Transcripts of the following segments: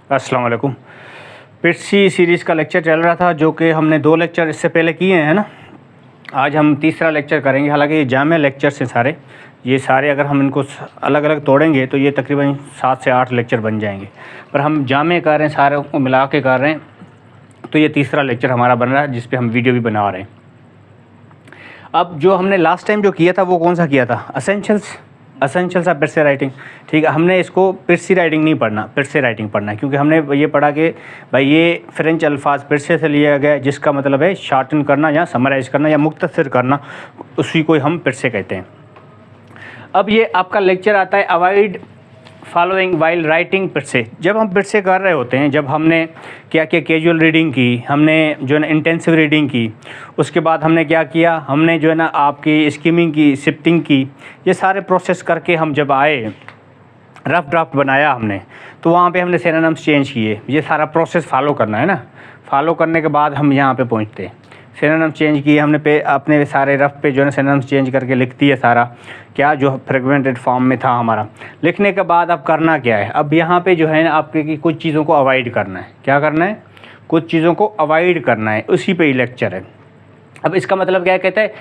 अस्सलाम वालेकुम। पिट्सी सीरीज़ का लेक्चर चल रहा था, जो कि हमने 2 लेक्चर इससे पहले किए हैं ना। आज हम तीसरा लेक्चर करेंगे। हालांकि ये जामे लेक्चर्स हैं सारे, ये सारे अगर हम इनको अलग अलग तोड़ेंगे तो ये तकरीबन 7 से 8 लेक्चर बन जाएंगे, पर हम जामे कर रहे हैं, सारे को मिला के कर रहे हैं। तो ये तीसरा लेक्चर हमारा बन रहा है, जिस पे हम वीडियो भी बना रहे हैं। अब जो हमने लास्ट टाइम जो किया था वो कौन सा किया था? Essentials of precis writing. ठीक है, हमने इसको पिट्सी राइटिंग नहीं पढ़ना, पिट्सी राइटिंग पढ़ना है, क्योंकि हमने ये पढ़ा कि भाई ये फ्रेंच अल्फाज पिट्सी से लिया गया है, जिसका मतलब है शार्टन करना या समराइज़ करना या मुख्तसर करना, उसी को हम पिट्सी कहते हैं। अब ये आपका लेक्चर आता है अवॉइड फॉलोइंग वाइल राइटिंग पिट्सी। जब हम पिट्सी कर रहे होते हैं, जब हमने क्या किया, कैजुअल रीडिंग की, हमने जो है ना इंटेंसिव रीडिंग की, उसके बाद हमने क्या किया, हमने जो है ना आपकी स्कीमिंग की, शिफ्टिंग की, ये सारे प्रोसेस करके हम जब आए, रफ ड्राफ्ट बनाया हमने, तो वहाँ पे हमने सिनोनिम्स चेंज किए। ये सारा प्रोसेस फॉलो करना है ना। फॉलो करने के बाद हम यहाँ पे पहुँचते हैं। सिनोनिम्स चेंज किए हमने, पे अपने सारे रफ पे जो है सिनोनिम्स चेंज करके लिख दिया सारा, क्या जो फ्रेगमेंटेड फॉर्म में था हमारा। लिखने के बाद अब करना क्या है, अब यहाँ पे जो है ना आपके की कुछ चीज़ों को अवॉइड करना है। क्या करना है? कुछ चीज़ों को अवॉइड करना है, उसी पे ही लेक्चर है। अब इसका मतलब क्या कहते हैं?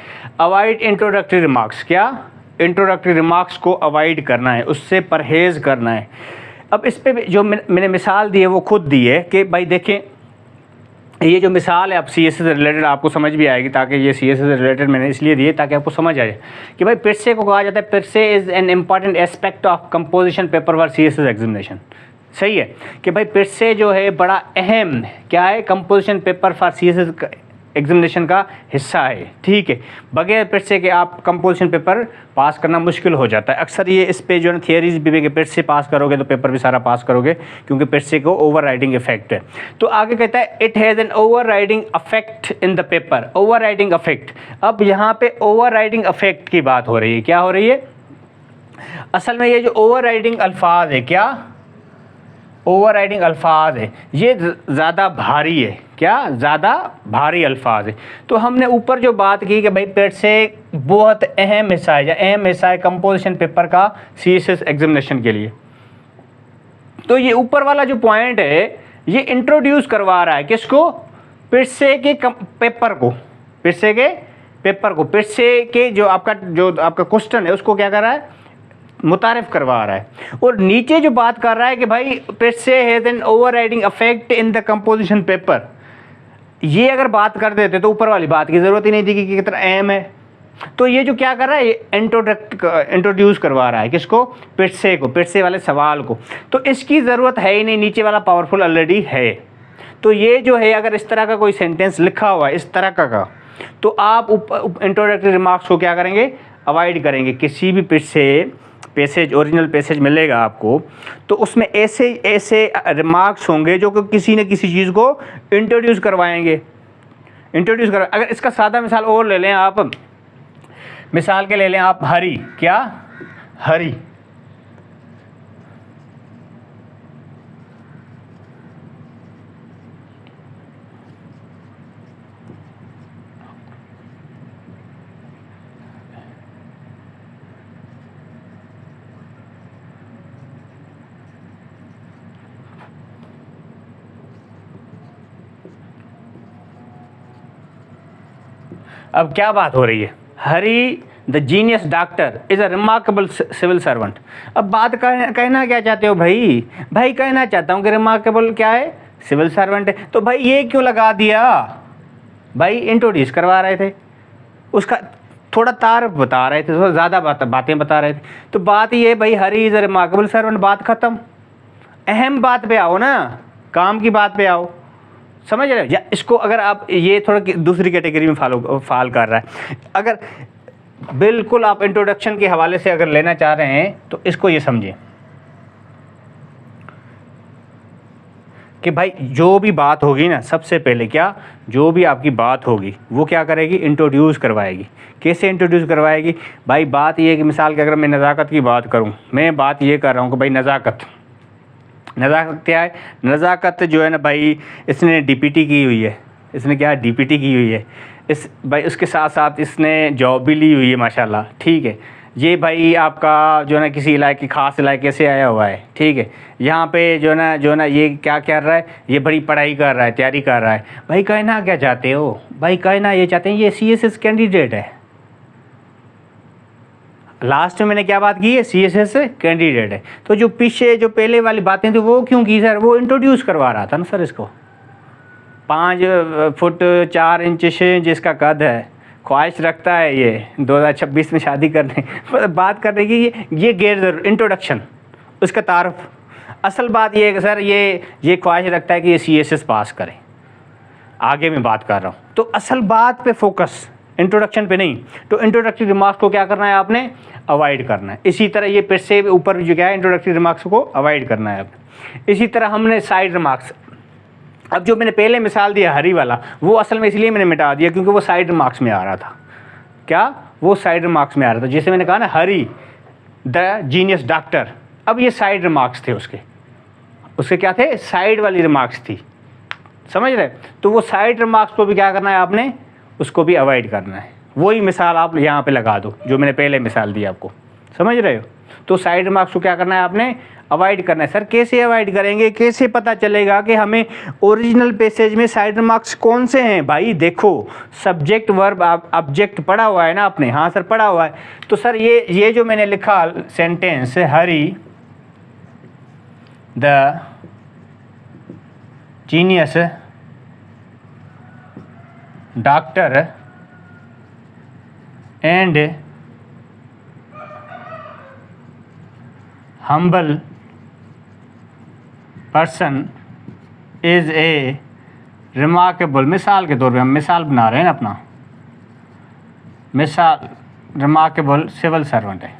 Avoid introductory remarks. क्या? इंट्रोडक्टरी रिमार्क्स को अवॉइड करना है, उससे परहेज़ करना है। अब इस पर जो मैंने मिसाल दी है वो खुद दी है कि भाई देखें, ये जो मिसाल है अब सी एस से रिलेटेड आपको समझ भी आएगी, ताकि ये सी एस से रिलेटेड मैंने इसलिए दी है ताकि आपको समझ आ जाए कि भाई पिट्सी को कहा जाता है, precis is an important aspect of composition paper for C S examination. सही है कि भाई पिट्सी जो है बड़ा अहम क्या है, composition paper for C S examination का हिस्सा है। ठीक है, बगैर पिट्सी के आप कंपोजिशन पेपर पास करना मुश्किल हो जाता है। अक्सर ये इस पे जो है थियरीज भी कि पिट्सी पास करोगे तो पेपर भी सारा पास करोगे, क्योंकि पिट्सी को ओवर राइडिंग इफेक्ट है। तो आगे कहता है it has an overriding affect in the paper. Over riding affect, अब यहाँ पे ओवर राइडिंग अफेक्ट की बात हो रही है। क्या हो रही है? असल में ये जो ओवर राइडिंग अल्फाज है, क्या ओवर राइडिंग अल्फाज है, ये ज़्यादा भारी है। क्या? ज़्यादा भारी अल्फाज है। तो हमने ऊपर जो बात की कि भाई पिट्सी बहुत अहम हिस्सा है, या अहम हिस्सा है कंपोजिशन पेपर का सी एस एस एग्जामिनेशन के लिए। तो ये ऊपर वाला जो पॉइंट है, ये इंट्रोड्यूस करवा रहा है किसको? पिट्सी के पेपर को, पिट्सी के पेपर को, पिट्सी के जो आपका क्वेश्चन है उसको क्या कर रहा है? मुतारिफ करवा रहा है। और नीचे जो बात कर रहा है कि भाई precis has an overriding affect in the composition paper, ये अगर बात कर देते तो ऊपर वाली बात की ज़रूरत ही नहीं थी कि कितना अहम है। तो ये जो क्या कर रहा है, ये इंट्रोड्यूस करवा रहा है किसको? पिट्सी को, पिट्सी वाले सवाल को। तो इसकी ज़रूरत है ही नहीं, नीचे वाला पावरफुल ऑलरेडी है। तो ये जो है, अगर इस तरह का कोई सेंटेंस लिखा हुआ है इस तरह का, तो आप इंट्रोडक्टरी रिमार्क्स को क्या करेंगे? अवॉइड करेंगे। किसी भी पिट्सी पैसेज, ओरिजिनल पैसेज मिलेगा आपको, तो उसमें ऐसे रिमार्क्स होंगे जो कि किसी न किसी चीज़ को इंट्रोड्यूस करवाएंगे। अगर इसका सादा मिसाल और ले लें आप, मिसाल के ले लें आप हरी। क्या? हरी। अब क्या बात हो रही है? Hari the genius doctor is a remarkable civil servant. अब बात कहना क्या चाहते हो भाई? भाई कहना चाहता हूँ कि रिमार्केबल क्या है? सिविल सर्वेंट है। तो भाई ये क्यों लगा दिया? भाई इंट्रोड्यूस करवा रहे थे, उसका थोड़ा तारीफ बता रहे थे, थोड़ा ज़्यादा बातें बता रहे थे। तो बात ये भाई, हरी इज़ अ रिमार्केबल सर्वेंट, बात ख़त्म। अहम बात पे आओ ना, काम की बात पे आओ। समझ रहे हो? या इसको अगर आप ये थोड़ा दूसरी कैटेगरी में फॉल कर रहा है, अगर बिल्कुल आप इंट्रोडक्शन के हवाले से अगर लेना चाह रहे हैं तो इसको ये समझें कि भाई जो भी बात होगी ना, सबसे पहले क्या, जो भी आपकी बात होगी वो क्या करेगी? इंट्रोड्यूस करवाएगी। कैसे इंट्रोड्यूस करवाएगी? भाई बात ये है कि मिसाल के अगर मैं नज़ाकत की बात करूं, मैं बात ये कर रहा हूं कि भाई नज़ाकत क्या है? नज़ाकत जो है ना भाई, इसने डीपीटी की हुई है, इसने क्या डीपीटी की हुई है, इस भाई उसके साथ साथ इसने जॉब भी ली हुई है माशाल्लाह। ठीक है, ये भाई आपका जो है ना किसी इलाके, खास इलाके से आया हुआ है, ठीक है। यहाँ पे जो है ना ये क्या कर रहा है, ये बड़ी पढ़ाई कर रहा है, तैयारी कर रहा है। भाई कहना क्या चाहते हो? भाई कहना ये चाहते हैं ये CSS कैंडिडेट है। लास्ट में मैंने क्या बात की है, CSS कैंडिडेट है। तो जो पीछे जो पहले वाली बातें थी वो क्यों की सर? वो इंट्रोड्यूस करवा रहा था ना सर इसको। 5 फुट 4 इंच 6 इंच इसका कद है, ख्वाहिश रखता है ये 2026 में शादी करने बात करने की। ये गैर जरूर इंट्रोडक्शन, उसका तारुफ। असल बात ये है कि सर ये ख्वाहिश रखता है कि ये CSS पास करें। आगे मैं बात कर रहा हूँ, तो असल बात पे फोकस, इंट्रोडक्शन पे नहीं। तो इंट्रोडक्टरी रिमार्क्स को क्या करना है आपने? अवॉइड करना है। इसी तरह ये फिर से ऊपर जो क्या है, इंट्रोडक्टरी रिमार्क्स को अवॉइड करना है आपने। इसी तरह हमने साइड रिमार्क्स, अब जो मैंने पहले मिसाल दिया हरी वाला, वो असल में इसलिए मैंने मिटा दिया क्योंकि वो साइड रिमार्क्स में आ रहा था। क्या? वो साइड रिमार्क्स में आ रहा था। जैसे मैंने कहा ना, हरी द जीनियस डॉक्टर, अब ये साइड रिमार्क्स थे उसके क्या थे? साइड वाली रिमार्क्स थी, समझ रहे? तो वो साइड रिमार्क्स को भी क्या करना है आपने? उसको भी अवॉइड करना है। वही मिसाल आप यहाँ पे लगा दो जो मैंने पहले मिसाल दी आपको, समझ रहे हो? तो साइड रिमार्क्स को क्या करना है आपने? अवॉइड करना है। सर कैसे अवॉइड करेंगे? कैसे पता चलेगा कि हमें ओरिजिनल पैसेज में साइड रिमार्क्स कौन से हैं? भाई देखो, सब्जेक्ट वर्ब ऑब्जेक्ट पढ़ा हुआ है ना आपने? हाँ सर पढ़ा हुआ है। तो सर ये जो मैंने लिखा sentence, Hari the genius doctor and humble person is a remarkable, मिसाल के तौर पे हम मिसाल बना रहे हैं ना अपना, मिसाल रिमार्केबल सिविल सर्वेंट है।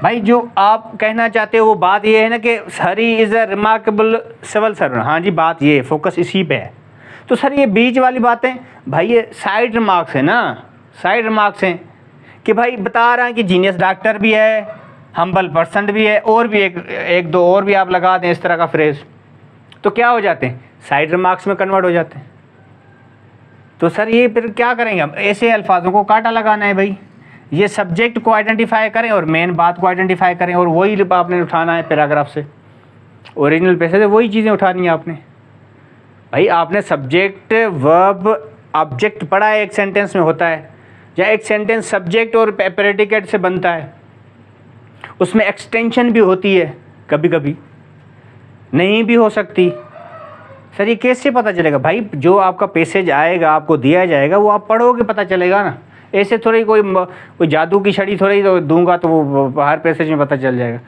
भाई जो आप कहना चाहते हो वो बात ये है ना कि Hari is a remarkable civil servant. हाँ जी, बात ये फोकस इसी पे है। तो सर ये बीच वाली बातें, भाई ये साइड रिमार्क्स है ना, साइड रिमार्क्स हैं कि भाई बता रहा है कि जीनियस डॉक्टर भी है, हम्बल पर्सन भी है, और भी एक दो और भी आप लगा दें इस तरह का फ्रेज़, तो क्या हो जाते हैं? साइड रिमार्क्स में कन्वर्ट हो जाते हैं। तो सर ये फिर क्या करेंगे हम? ऐसे अल्फाजों को काटा लगाना है भाई। ये सब्जेक्ट को आइडेंटिफाई करें और मेन बात को आइडेंटिफाई करें, और वही आपने उठाना है पैराग्राफ से, ओरिजिनल पैसेज से वही चीज़ें उठानी है आपने। भाई आपने सब्जेक्ट वर्ब ऑब्जेक्ट पढ़ा है, एक सेंटेंस में होता है, या एक सेंटेंस सब्जेक्ट और प्रेडिकेट से बनता है, उसमें एक्सटेंशन भी होती है, कभी कभी नहीं भी हो सकती। सर ये कैसे पता चलेगा? भाई जो आपका पैसेज आएगा, आपको दिया जाएगा, वो आप पढ़ोगे पता चलेगा ना। ऐसे थोड़ी कोई जादू की छड़ी थोड़ी तो दूंगा तो वो हर पैसेज में पता चल जाएगा।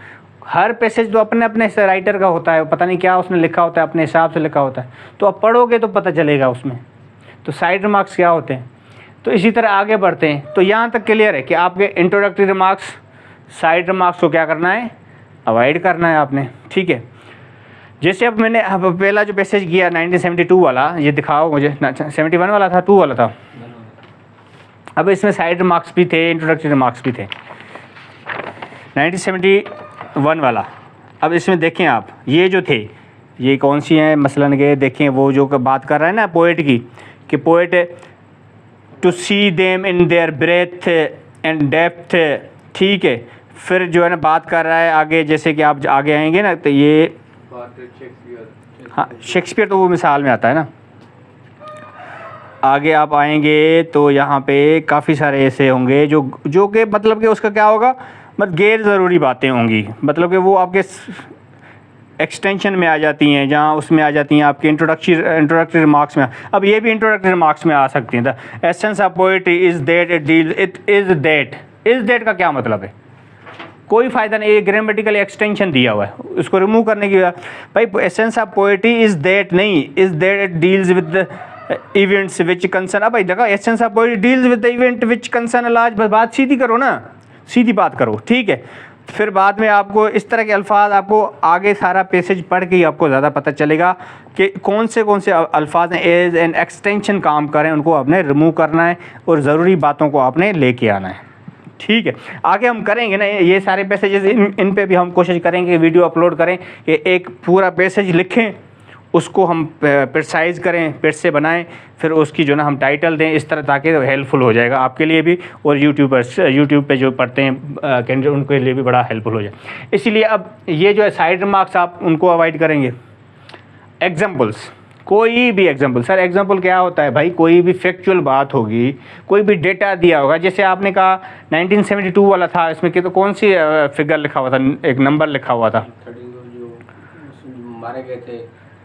हर पैसेज तो अपने अपने राइटर का होता है, पता नहीं क्या उसने लिखा होता है, अपने हिसाब से लिखा होता है, तो आप पढ़ोगे तो पता चलेगा उसमें। तो साइड रिमार्क्स क्या होते हैं? तो इसी तरह आगे बढ़ते हैं। तो यहाँ तक क्लियर है कि आपके इंट्रोडक्टरी रिमार्क्स, साइड रिमार्क्स को क्या करना है? अवॉइड करना है आपने, ठीक है। जैसे अब मैंने पहला जो पैसेज किया 1972 वाला, ये दिखाओ मुझे, 71 वाला था, 2 वाला था। अब इसमें साइड रिमार्क्स भी थे, इंट्रोडक्टरी रिमार्क्स भी थे। 1971 वाला, अब इसमें देखें आप, ये जो थे ये कौन सी हैं? मसलन के देखें, वो जो बात कर रहा है ना पोएट की, कि poet to see them in their breadth and depth, ठीक है। फिर जो है ना बात कर रहा है आगे, जैसे कि आप आगे आएंगे ना तो ये, हाँ शेक्सपियर तो वो मिसाल में आता है ना। आगे आप आएंगे तो यहाँ पे काफ़ी सारे ऐसे होंगे जो कि मतलब कि उसका क्या होगा, मतलब गैर ज़रूरी बातें होंगी, मतलब कि वो आपके एक्सटेंशन में आ जाती हैं, जहाँ उसमें आ जाती हैं आपके इंट्रोडक्टरी रिमार्क्स में। अब ये भी इंट्रोडक्टरी रिमार्क्स में आ सकती हैं। The essence of poetry is that it deal, it is that का क्या मतलब है? कोई फ़ायदा नहीं, ये ग्रामेटिकल एक्सटेंशन दिया हुआ है, उसको रिमूव करने की। भाई essence of poetry is that नहीं, is that it deals with events which concern. अब भाई देखो, essence of poetry deals with the event which concern large, बस बात सीधी करो ना, सीधी बात करो, ठीक है। फिर बाद में आपको इस तरह के अल्फाज, आपको आगे सारा पैसेज पढ़ के ही आपको ज़्यादा पता चलेगा कि कौन से अल्फाज हैं एज एन एक्सटेंशन काम करें, उनको आपने रिमूव करना है और ज़रूरी बातों को आपने लेके आना है, ठीक है। आगे हम करेंगे ना ये सारे पैसेजेस, इन पे भी हम कोशिश करेंगे वीडियो अपलोड करें कि एक पूरा पैसेज लिखें, उसको हम प्रिसाइज़ करें, फिर से बनाएं, फिर उसकी जो ना हम टाइटल दें इस तरह, ताकि हेल्पफुल हो जाएगा आपके लिए भी और यूट्यूब पे जो पढ़ते हैं कैंडिडेट उनके लिए भी बड़ा हेल्पफुल हो जाए। इसीलिए अब ये जो है साइड रिमार्क्स आप उनको अवॉइड करेंगे। एग्जाम्पल्स, कोई भी एग्जाम्पल, सर एग्जाम्पल क्या होता है भाई? कोई भी फैक्चुअल बात होगी, कोई भी डेटा दिया होगा, जैसे आपने कहा 1972 वाला था, इसमें कि तो कौन सी फिगर लिखा हुआ था, एक नंबर लिखा हुआ था, मारे गए थे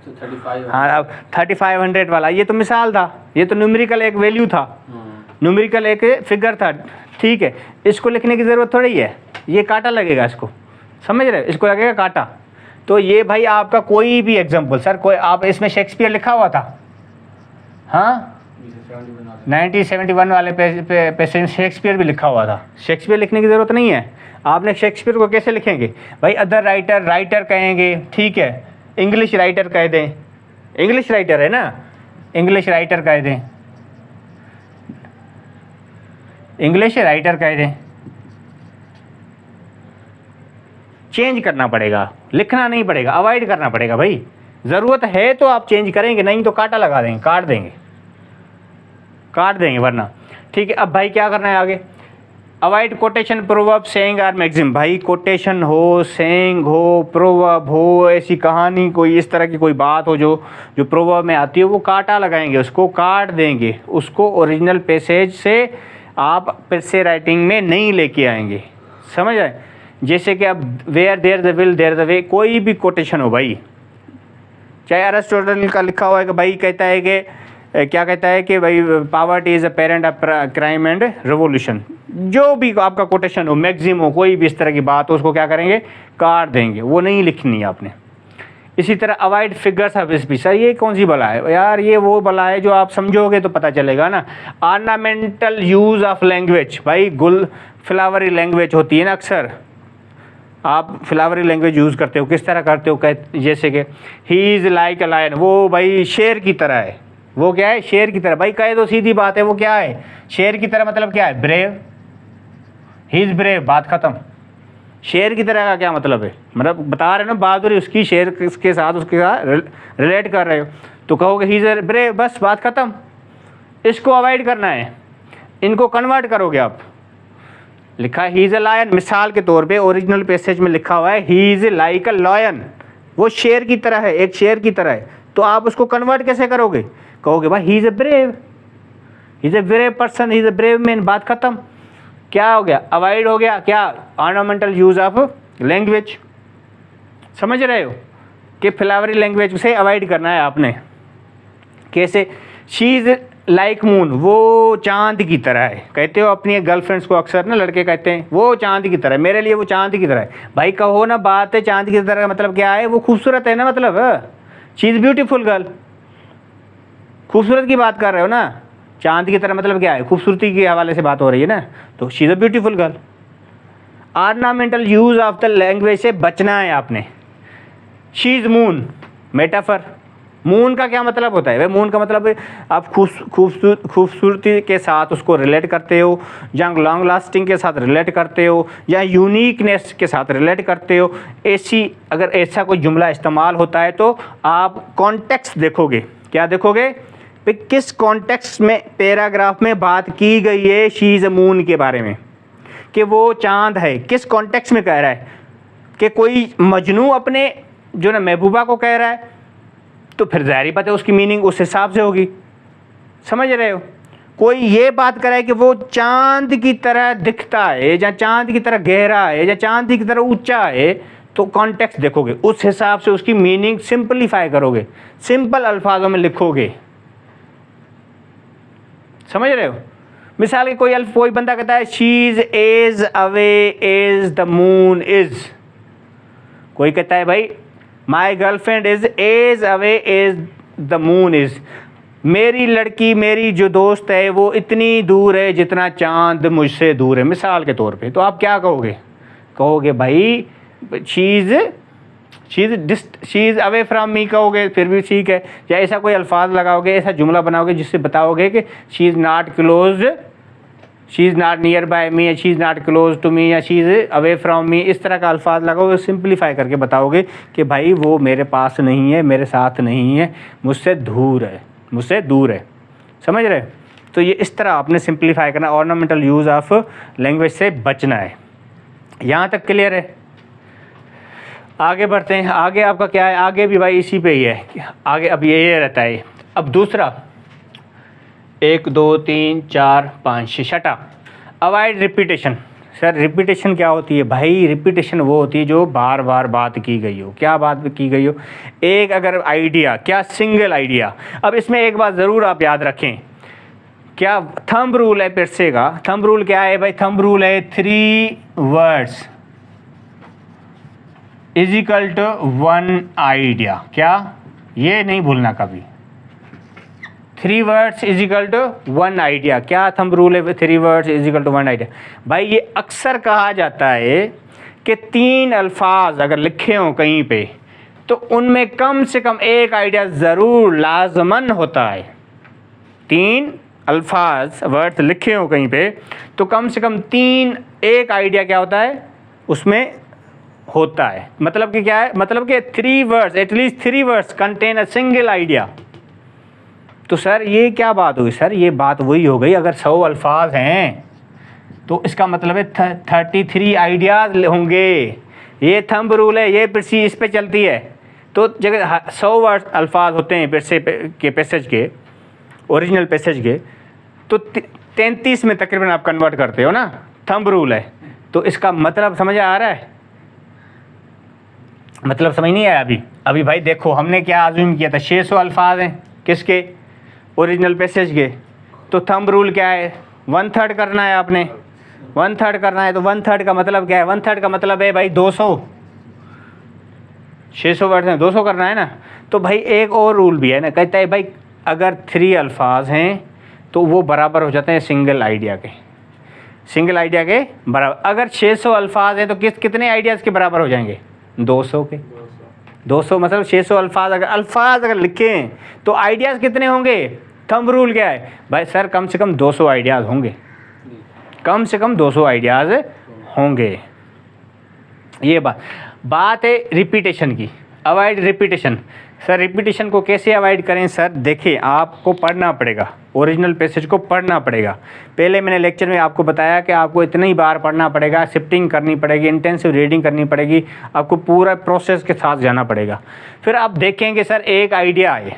तो 35। हाँ, अब 3500 वाला ये तो मिसाल था, ये तो न्यूमेरिकल एक वैल्यू था, न्यूमेरिकल एक फिगर था, ठीक है। इसको लिखने की ज़रूरत थोड़ी है, ये कांटा लगेगा इसको, समझ रहे हो, इसको लगेगा कांटा। तो ये भाई आपका कोई भी एग्जाम्पल, सर कोई आप इसमें शेक्सपियर लिखा हुआ था, हाँ 1971 वाले पे शेक्सपियर भी लिखा हुआ था। शेक्सपियर लिखने की ज़रूरत नहीं है, आपने शेक्सपियर को कैसे लिखेंगे भाई? अदर राइटर कहेंगे, ठीक है, इंग्लिश राइटर कह दें, इंग्लिश राइटर है ना, इंग्लिश राइटर कह दें, इंग्लिश राइटर कह दें, चेंज करना पड़ेगा, लिखना नहीं पड़ेगा, अवॉइड करना पड़ेगा भाई। ज़रूरत है तो आप चेंज करेंगे, नहीं तो कांटा लगा देंगे, काट देंगे वरना, ठीक है। अब भाई क्या करना है आगे? अवॉइड कोटेशन, प्रोवर्ब, सेइंग और मैक्सिम। भाई कोटेशन हो, सेइंग हो, प्रोवर्ब हो, ऐसी कहानी कोई इस तरह की कोई बात हो जो प्रोवर्ब में आती है, वो कांटा लगाएंगे, उसको काट देंगे, उसको ओरिजिनल पैसेज से आप फिर से राइटिंग में नहीं लेके आएंगे, समझ आए? जैसे कि अब where there the will there the way, कोई भी कोटेशन हो भाई, चाहे अरिस्टोटल का लिखा हुआ है कि भाई कहता है कि क्या कहता है कि भाई poverty is a parent of crime and revolution, जो भी आपका कोटेशन हो, मैक्सिम हो, कोई भी इस तरह की बात हो, उसको क्या करेंगे? काट देंगे, वो नहीं लिखनी है आपने। इसी तरह avoid figures of speech, sir ये कौन सी बला है यार? ये वो बला है जो आप समझोगे तो पता चलेगा ना। ऑर्नामेंटल यूज़ ऑफ लैंग्वेज, भाई फ्लावरी लैंग्वेज होती है ना, अक्सर आप फ्लावरी लैंग्वेज यूज़ करते हो, किस तरह करते हो? जैसे कि he is like a lion, वो भाई शेर की तरह है, वो क्या है? शेर की तरह। भाई कहे तो सीधी बात है, वो क्या है? शेर की तरह मतलब क्या है? ब्रेव, ही इज़ ब्रेव, बात ख़त्म। शेर की तरह का क्या मतलब है? मतलब बता रहे हो ना बहादुरी उसकी, शेर के साथ उसके साथ रिलेट कर रहे हो, तो कहोगे ही इज़ ब्रेव, बस बात ख़त्म। इसको अवॉइड करना है, इनको कन्वर्ट करोगे आप। लिखा है ही इज़ अ लायन, मिसाल के तौर पे ओरिजिनल पैसेज में लिखा हुआ है he is like a lion, वो शेर की तरह है, एक शेर की तरह है, तो आप उसको कन्वर्ट कैसे करोगे? कहोगे भाई he is a brave, he is a brave person, he is a brave man, बात ख़त्म। क्या हो गया? अवॉइड हो गया क्या? ऑर्नामेंटल यूज़ ऑफ लैंग्वेज, समझ रहे हो कि फ्लावरी लैंग्वेज से अवॉइड करना है आपने। कैसे? शी इज़ लाइक मून, वो चांद की तरह है। कहते हो अपनी गर्लफ्रेंड्स को अक्सर ना, लड़के कहते हैं वो चांद की तरह है, मेरे लिए वो चांद की तरह है। भाई कहो ना, बात है चांद की तरह का मतलब क्या है? वो खूबसूरत है ना, मतलब शी इज़ ब्यूटीफुल गर्ल, खूबसूरत की बात कर रहे हो ना। चांद की तरह मतलब क्या है? खूबसूरती के हवाले से बात हो रही है ना, तो she is a beautiful girl. Ornamental use of the language से बचना है आपने। She is moon, metaphor. Moon का क्या मतलब होता है? वह मून का मतलब है आप खूबसूरती के साथ उसको रिलेट करते हो, या लॉन्ग लास्टिंग के साथ रिलेट करते हो, या यूनिकनेस के साथ रिलेट करते हो। ऐसी अगर ऐसा कोई जुमला इस्तेमाल होता है तो आप कॉन्टेक्स्ट देखोगे। क्या देखोगे? भाई किस कॉन्टेक्स्ट में पैराग्राफ में बात की गई है शी इज़ अ मून के बारे में, कि वो चांद है, किस कॉन्टेक्स्ट में कह रहा है? कि कोई मजनू अपने जो ना महबूबा को कह रहा है, तो फिर ज़ाहिर बात है उसकी मीनिंग उस हिसाब से होगी, समझ रहे हो? कोई ये बात करे है कि वो चांद की तरह दिखता है, या चांद की तरह गहरा है, या चांद की तरह ऊंचा है, तो कॉन्टेक्स्ट देखोगे, उस हिसाब से उसकी मीनिंग सिंपलीफाई करोगे, सिंपल अल्फाजों में लिखोगे, समझ रहे हो? मिसाल के कोई बंदा कहता है she is as away as the moon is, कोई कहता है भाई my girlfriend is as away as the moon is, मेरी लड़की, मेरी जो दोस्त है वो इतनी दूर है जितना चांद मुझसे दूर है, मिसाल के तौर पे। तो आप क्या कहोगे? कहोगे भाई शी इज़ अवे फ्राम मी कहोगे, फिर भी ठीक है। या ऐसा कोई अल्फाज लगाओगे, ऐसा जुमला बनाओगे जिससे बताओगे कि she is not close, she is not near by me, या she is not close to me, या she is away from me, इस तरह का अल्फाज लगाओगे, सिंप्लीफाई करके बताओगे कि भाई वो मेरे पास नहीं है, मेरे साथ नहीं है, मुझसे दूर है, मुझसे दूर है। समझ रहे? तो ये इस तरह आपने सिंप्लीफाई करना, ऑर्नामेंटल यूज़ ऑफ लैंग्वेज से बचना है। यहाँ तक क्लियर है? आगे बढ़ते हैं। आगे आपका क्या है? आगे भी भाई इसी पे ही है। आगे अब ये रहता है। अब दूसरा 1 2 3 4 5 6 छठा, अवॉइड रिपीटेशन। सर रिपीटेशन क्या होती है? भाई रिपीटेशन वो होती है जो बार बार बात की गई हो। क्या बात की गई हो? एक अगर आइडिया, क्या सिंगल आइडिया। अब इसमें एक बात ज़रूर आप याद रखें, क्या थंब रूल है पिरसे का? थंब रूल क्या है भाई? थंब रूल है 3 words is equal to 1 idea. क्या? ये नहीं भूलना कभी। 3 words is equal to 1 idea. क्या थंब रूल है? 3 words is equal to 1 idea. भाई ये अक्सर कहा जाता है कि 3 अल्फाज अगर लिखे हों कहीं पे तो उनमें कम से कम एक आइडिया ज़रूर लाजमन होता है। 3 अल्फाज वर्ड्स लिखे हों कहीं पे तो कम से कम 3 एक आइडिया क्या होता है उसमें होता है। मतलब कि क्या है? मतलब कि 3 words, at least 3 words contain a single idea. तो सर ये क्या बात हुई? सर ये बात वही हो गई, अगर 100 अल्फाज हैं तो इसका मतलब है 33 आइडियाज़ होंगे। ये थंब रूल है, ये पिरसी इस पे चलती है। तो जगह 100 वर्ड अल्फाज होते हैं पिरसे के पैसेज के, ओरिजिनल पैसेज के, तो 33 में तकरीबन आप कन्वर्ट करते हो ना, थंब रूल है। तो इसका मतलब समझ आ रहा है? मतलब समझ नहीं आया अभी? अभी भाई देखो हमने क्या अज्यूम किया था, 600 अल्फाज हैं किसके? ओरिजिनल पैसेज के। तो थंब रूल क्या है? 1/3 करना है आपने, 1/3 करना है। तो 1/3 का मतलब क्या है? 1/3 का मतलब है भाई 200। 600 वर्ड हैं, 200 करना है ना। तो भाई एक और रूल भी है ना, कहता है भाई अगर 3 अल्फाज हैं तो वो बराबर हो जाते हैं सिंगल आइडिया के। सिंगल आइडिया के बराबर। अगर 600 अल्फाज हैं तो कितने आइडियाज़ के बराबर हो जाएंगे? 200 के। 200 मतलब 600 अल्फाज अगर लिखे हैं तो आइडियाज़ कितने होंगे? थंब रूल क्या है भाई? सर कम से कम 200 आइडियाज़ होंगे, कम से कम 200 आइडियाज़ होंगे। ये बात है रिपीटेशन की। Avoid repetition. सर रिपीटेशन को कैसे अवॉइड करें? सर देखिए आपको पढ़ना पड़ेगा, ओरिजिनल पैसेज को पढ़ना पड़ेगा। पहले मैंने लेक्चर में आपको बताया कि आपको इतनी बार पढ़ना पड़ेगा, शिफ्टिंग करनी पड़ेगी, इंटेंसिव रीडिंग करनी पड़ेगी, आपको पूरा प्रोसेस के साथ जाना पड़ेगा। फिर आप देखेंगे सर एक आइडिया है,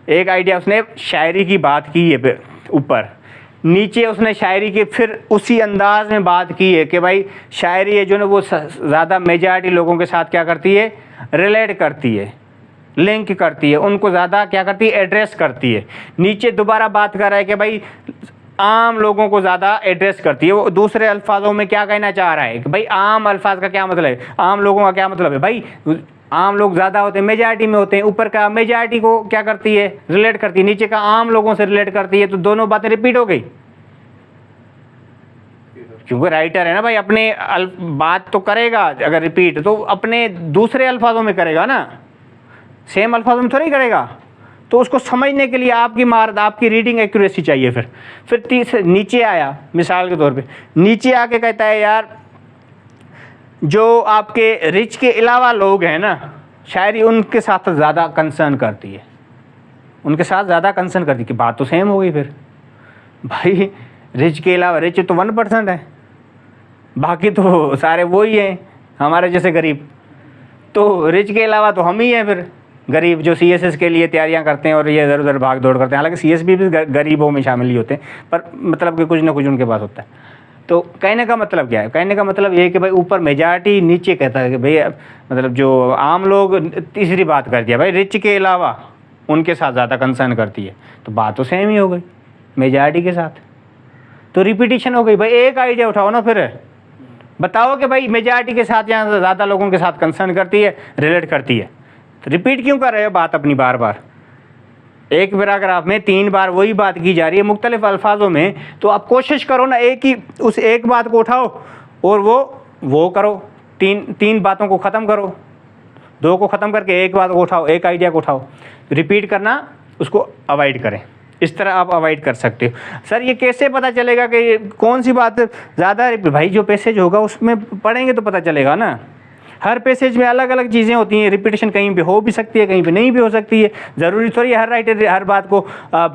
एक आइडिया उसने शायरी की बात की है ऊपर, नीचे उसने शायरी के फिर उसी अंदाज में बात की है कि भाई शायरी है जो ना वो ज़्यादा मेजॉरिटी लोगों के साथ क्या करती है? रिलेट करती है, लिंक करती है, उनको ज़्यादा क्या करती है? एड्रेस करती है। नीचे दोबारा बात कर रहा है कि भाई आम लोगों को ज़्यादा एड्रेस करती है। वो दूसरे अल्फाजों में क्या कहना चाह रहा है कि भाई आम अल्फाज का क्या मतलब है? आम लोगों का क्या मतलब है? भाई आम लोग ज़्यादा होते हैं, मेजॉरिटी में होते हैं। ऊपर का मेजॉरिटी को क्या करती है? रिलेट करती है। नीचे का आम लोगों से रिलेट करती है। तो दोनों बातें रिपीट हो गई, क्योंकि राइटर है ना भाई, अपने बात तो करेगा अगर रिपीट तो अपने दूसरे अल्फाजों में करेगा ना, सेम अल्फाजों में थोड़ी करेगा। तो उसको समझने के लिए आपकी रीडिंग एक्यूरेसी चाहिए। फिर नीचे आया, मिसाल के तौर पे नीचे आके कहता है यार जो आपके रिच के अलावा लोग हैं ना, शायरी उनके साथ ज़्यादा कंसर्न करती है, उनके साथ ज़्यादा कंसर्न करती है। कि बात तो सेम हो गई फिर भाई, रिच के अलावा, रिच तो 1% है, बाकी तो सारे वही हैं हमारे जैसे गरीब। तो रिच के अलावा तो हम ही हैं फिर गरीब, जो CSS के लिए तैयारियां करते हैं और ये इधर उधर भाग दौड़ करते हैं। हालांकि CS भी गरीबों में शामिल ही होते हैं, पर मतलब कि कुछ ना कुछ उनके पास होता है। तो कहने का मतलब क्या है? कहने का मतलब ये है कि भाई ऊपर मेजॉरिटी, नीचे कहता है कि भाई मतलब जो आम लोग, तीसरी बात कर दिया भाई रिच के अलावा उनके साथ ज़्यादा कंसर्न करती है। तो बात तो सेम ही हो गई मेजॉरिटी के साथ। तो रिपीटिशन हो गई भाई। एक आइडिया उठाओ ना, फिर बताओ कि भाई मेजॉरिटी के साथ यहाँ ज़्यादा लोगों के साथ कंसर्न करती है, रिलेट करती है। तो रिपीट क्यों कर रहे हो बात अपनी बार बार? एक पैराग्राफ में 3 बार वही बात की जा रही है मुख्तलिफ अल्फाजों में। तो आप कोशिश करो ना उस एक बात को उठाओ और वो करो, तीन बातों को ख़त्म करो, 2 को ख़त्म करके एक बात को उठाओ, एक आइडिया को उठाओ। रिपीट करना उसको अवॉइड करें। इस तरह आप अवॉइड कर सकते हो। सर ये कैसे पता चलेगा कि कौन सी बात ज़्यादा, भाई जो पैसेज होगा उसमें पढ़ेंगे तो पता चलेगा ना। हर पैसेज में अलग अलग चीज़ें होती हैं, रिपीटेशन कहीं पे हो भी सकती है, कहीं पे नहीं भी हो सकती है। ज़रूरी थोड़ी हर राइटर हर बात को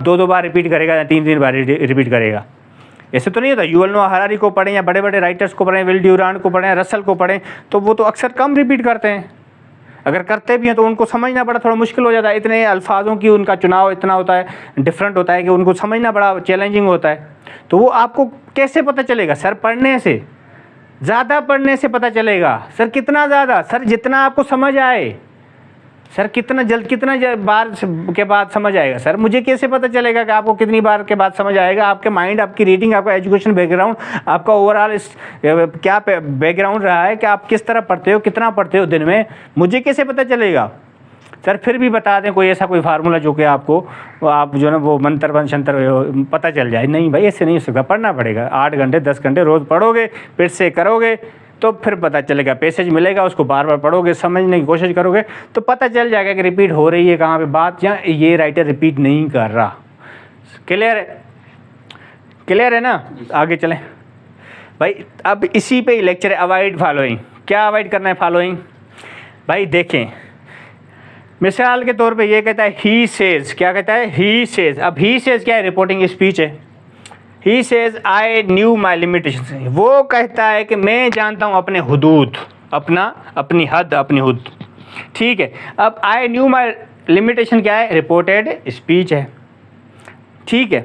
2-2 बार रिपीट करेगा या 3-3 बार रिपीट करेगा, ऐसे तो नहीं होता। युवल नोआ हरारी को पढ़ें या बड़े बड़े राइटर्स को पढ़ें, विल ड्यूरांट को पढ़ें, रसल को पढ़ें, तो वो तो अक्सर कम रिपीट करते हैं। अगर करते भी हैं तो उनको समझना बड़ा थोड़ा मुश्किल हो जाता है, इतने अल्फाजों की उनका चुनाव इतना होता है, डिफरेंट होता है कि उनको समझना बड़ा चैलेंजिंग होता है। तो वो आपको कैसे पता चलेगा? सर पढ़ने से, ज़्यादा पढ़ने से पता चलेगा। सर कितना ज़्यादा? सर जितना आपको समझ आए। सर कितना बार के बाद समझ आएगा? सर मुझे कैसे पता चलेगा कि आपको कितनी बार के बाद समझ आएगा? आपके माइंड, आपकी रीडिंग, आपका एजुकेशन बैकग्राउंड, आपका ओवरऑल क्या बैकग्राउंड रहा है कि आप किस तरह पढ़ते हो, कितना पढ़ते हो दिन में, मुझे कैसे पता चलेगा? सर फिर भी बता दें कोई ऐसा कोई फार्मूला जो कि आपको आप जो है ना वो मंत्र शंतर पता चल जाए। नहीं भाई, ऐसे नहीं हो सकता, पढ़ना पड़ेगा। 8 घंटे 10 घंटे रोज़ पढ़ोगे, फिर से करोगे तो फिर पता चलेगा। पैसेज मिलेगा, उसको बार बार पढ़ोगे, समझने की कोशिश करोगे तो पता चल जाएगा कि रिपीट हो रही है कहाँ पे बात, या ये राइटर रिपीट नहीं कर रहा। क्लियर है? क्लियर है ना? आगे चलें भाई। अब इसी पे ही लेक्चर है, अवॉइड फॉलोइंग। क्या अवॉइड करना है? फॉलोइंग भाई देखें, मिसाल के तौर पे ये कहता है ही सेज। क्या कहता है? He says. अब ही सेज क्या है? रिपोर्टिंग स्पीच है। He says I knew my limitation. वो कहता है कि मैं जानता हूँ अपने हुदूद, अपनी हद, अपनी हुद। ठीक है। अब आई न्यू माई लिमिटेशन क्या है? रिपोर्टेड स्पीच है। ठीक है।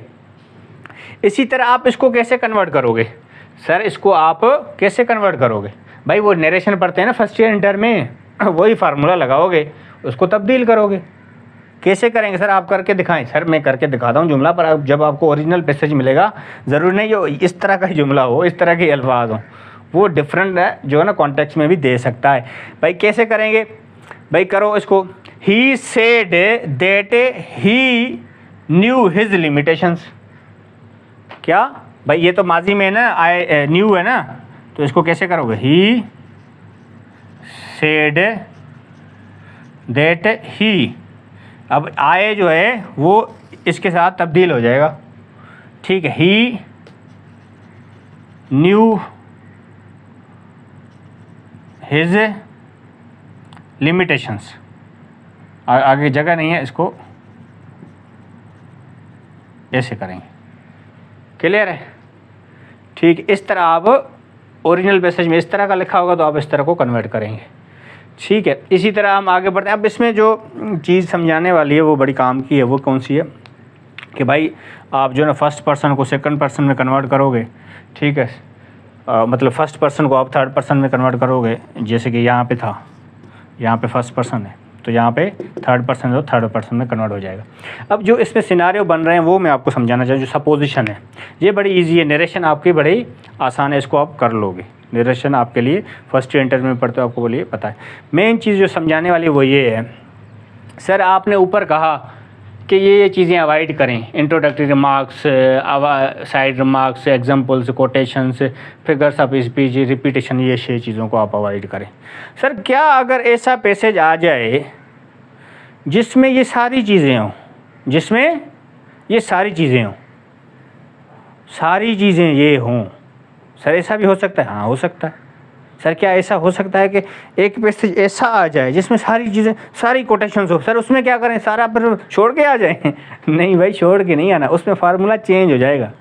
इसी तरह आप इसको कैसे कन्वर्ट करोगे? सर इसको आप कैसे कन्वर्ट करोगे? भाई वो नरेशन पढ़ते हैं ना फर्स्ट ईयर इंटर में, वही फार्मूला लगाओगे, उसको तब्दील करोगे। कैसे करेंगे सर? आप करके दिखाएं। सर मैं करके दिखाता हूँ जुमला, पर जब आपको ओरिजिनल पैसेज मिलेगा, ज़रूरी नहीं हो इस तरह का ही जुमला हो, इस तरह के अल्फाज हो, वो डिफरेंट है जो है ना कॉन्टेक्स्ट में भी दे सकता है। भाई कैसे करेंगे? भाई करो इसको। He said that he new his limitations. क्या भाई? ये तो माजी में है ना, आई न्यू है ना, तो इसको कैसे करोगे? ही सेड दैट ही, अब आए जो है वो इसके साथ तब्दील हो जाएगा। ठीक है। ही न्यू हिज लिमिटेशंस। आगे जगह नहीं है, इसको ऐसे करेंगे। क्लियर है? ठीक। इस तरह आप ओरिजिनल पैसेज में इस तरह का लिखा होगा तो आप इस तरह को कन्वर्ट करेंगे। ठीक है। इसी तरह हम आगे बढ़ते हैं। अब इसमें जो चीज़ समझाने वाली है वो बड़ी काम की है। वो कौन सी है कि भाई आप जो है ना फर्स्ट पर्सन को सेकंड पर्सन में कन्वर्ट करोगे। ठीक है। मतलब फर्स्ट पर्सन को आप थर्ड पर्सन में कन्वर्ट करोगे। जैसे कि यहाँ पे था, यहाँ पे फर्स्ट पर्सन है, तो यहाँ पे थर्ड पर्सन है तो थर्ड पर्सन में कन्वर्ट हो जाएगा। अब जो इसमें सिनारियो बन रहे हैं वो मैं आपको समझाना चाहूँ। जो सपोजिशन है ये बड़ी ईजी है, नरेशन आपकी बड़ी आसान है, इसको आप कर लोगे। नरेशन आपके लिए फर्स्ट ईयर इंटरव्यू में पढ़ते हो, आपको बोलिए पता है। मेन चीज़ जो समझाने वाली वो ये है, सर आपने ऊपर कहा कि ये चीज़ें अवॉइड करें, introductory remarks, side remarks, examples, quotations, figures of speech, repetition, ये 6 चीज़ों को आप अवॉइड करें। सर क्या अगर ऐसा पैसेज आ जाए जिसमें ये सारी चीज़ें हों, जिसमें ये सारी चीज़ें हों, सारी चीज़ें ये हों, सर ऐसा भी हो सकता है? हाँ हो सकता है। सर क्या ऐसा हो सकता है कि एक पैसेज ऐसा आ जाए जिसमें सारी चीज़ें, सारी कोटेशंस हो? सर उसमें क्या करें, सारा पर छोड़ के आ जाएं? नहीं भाई, छोड़ के नहीं आना, उसमें फार्मूला चेंज हो जाएगा।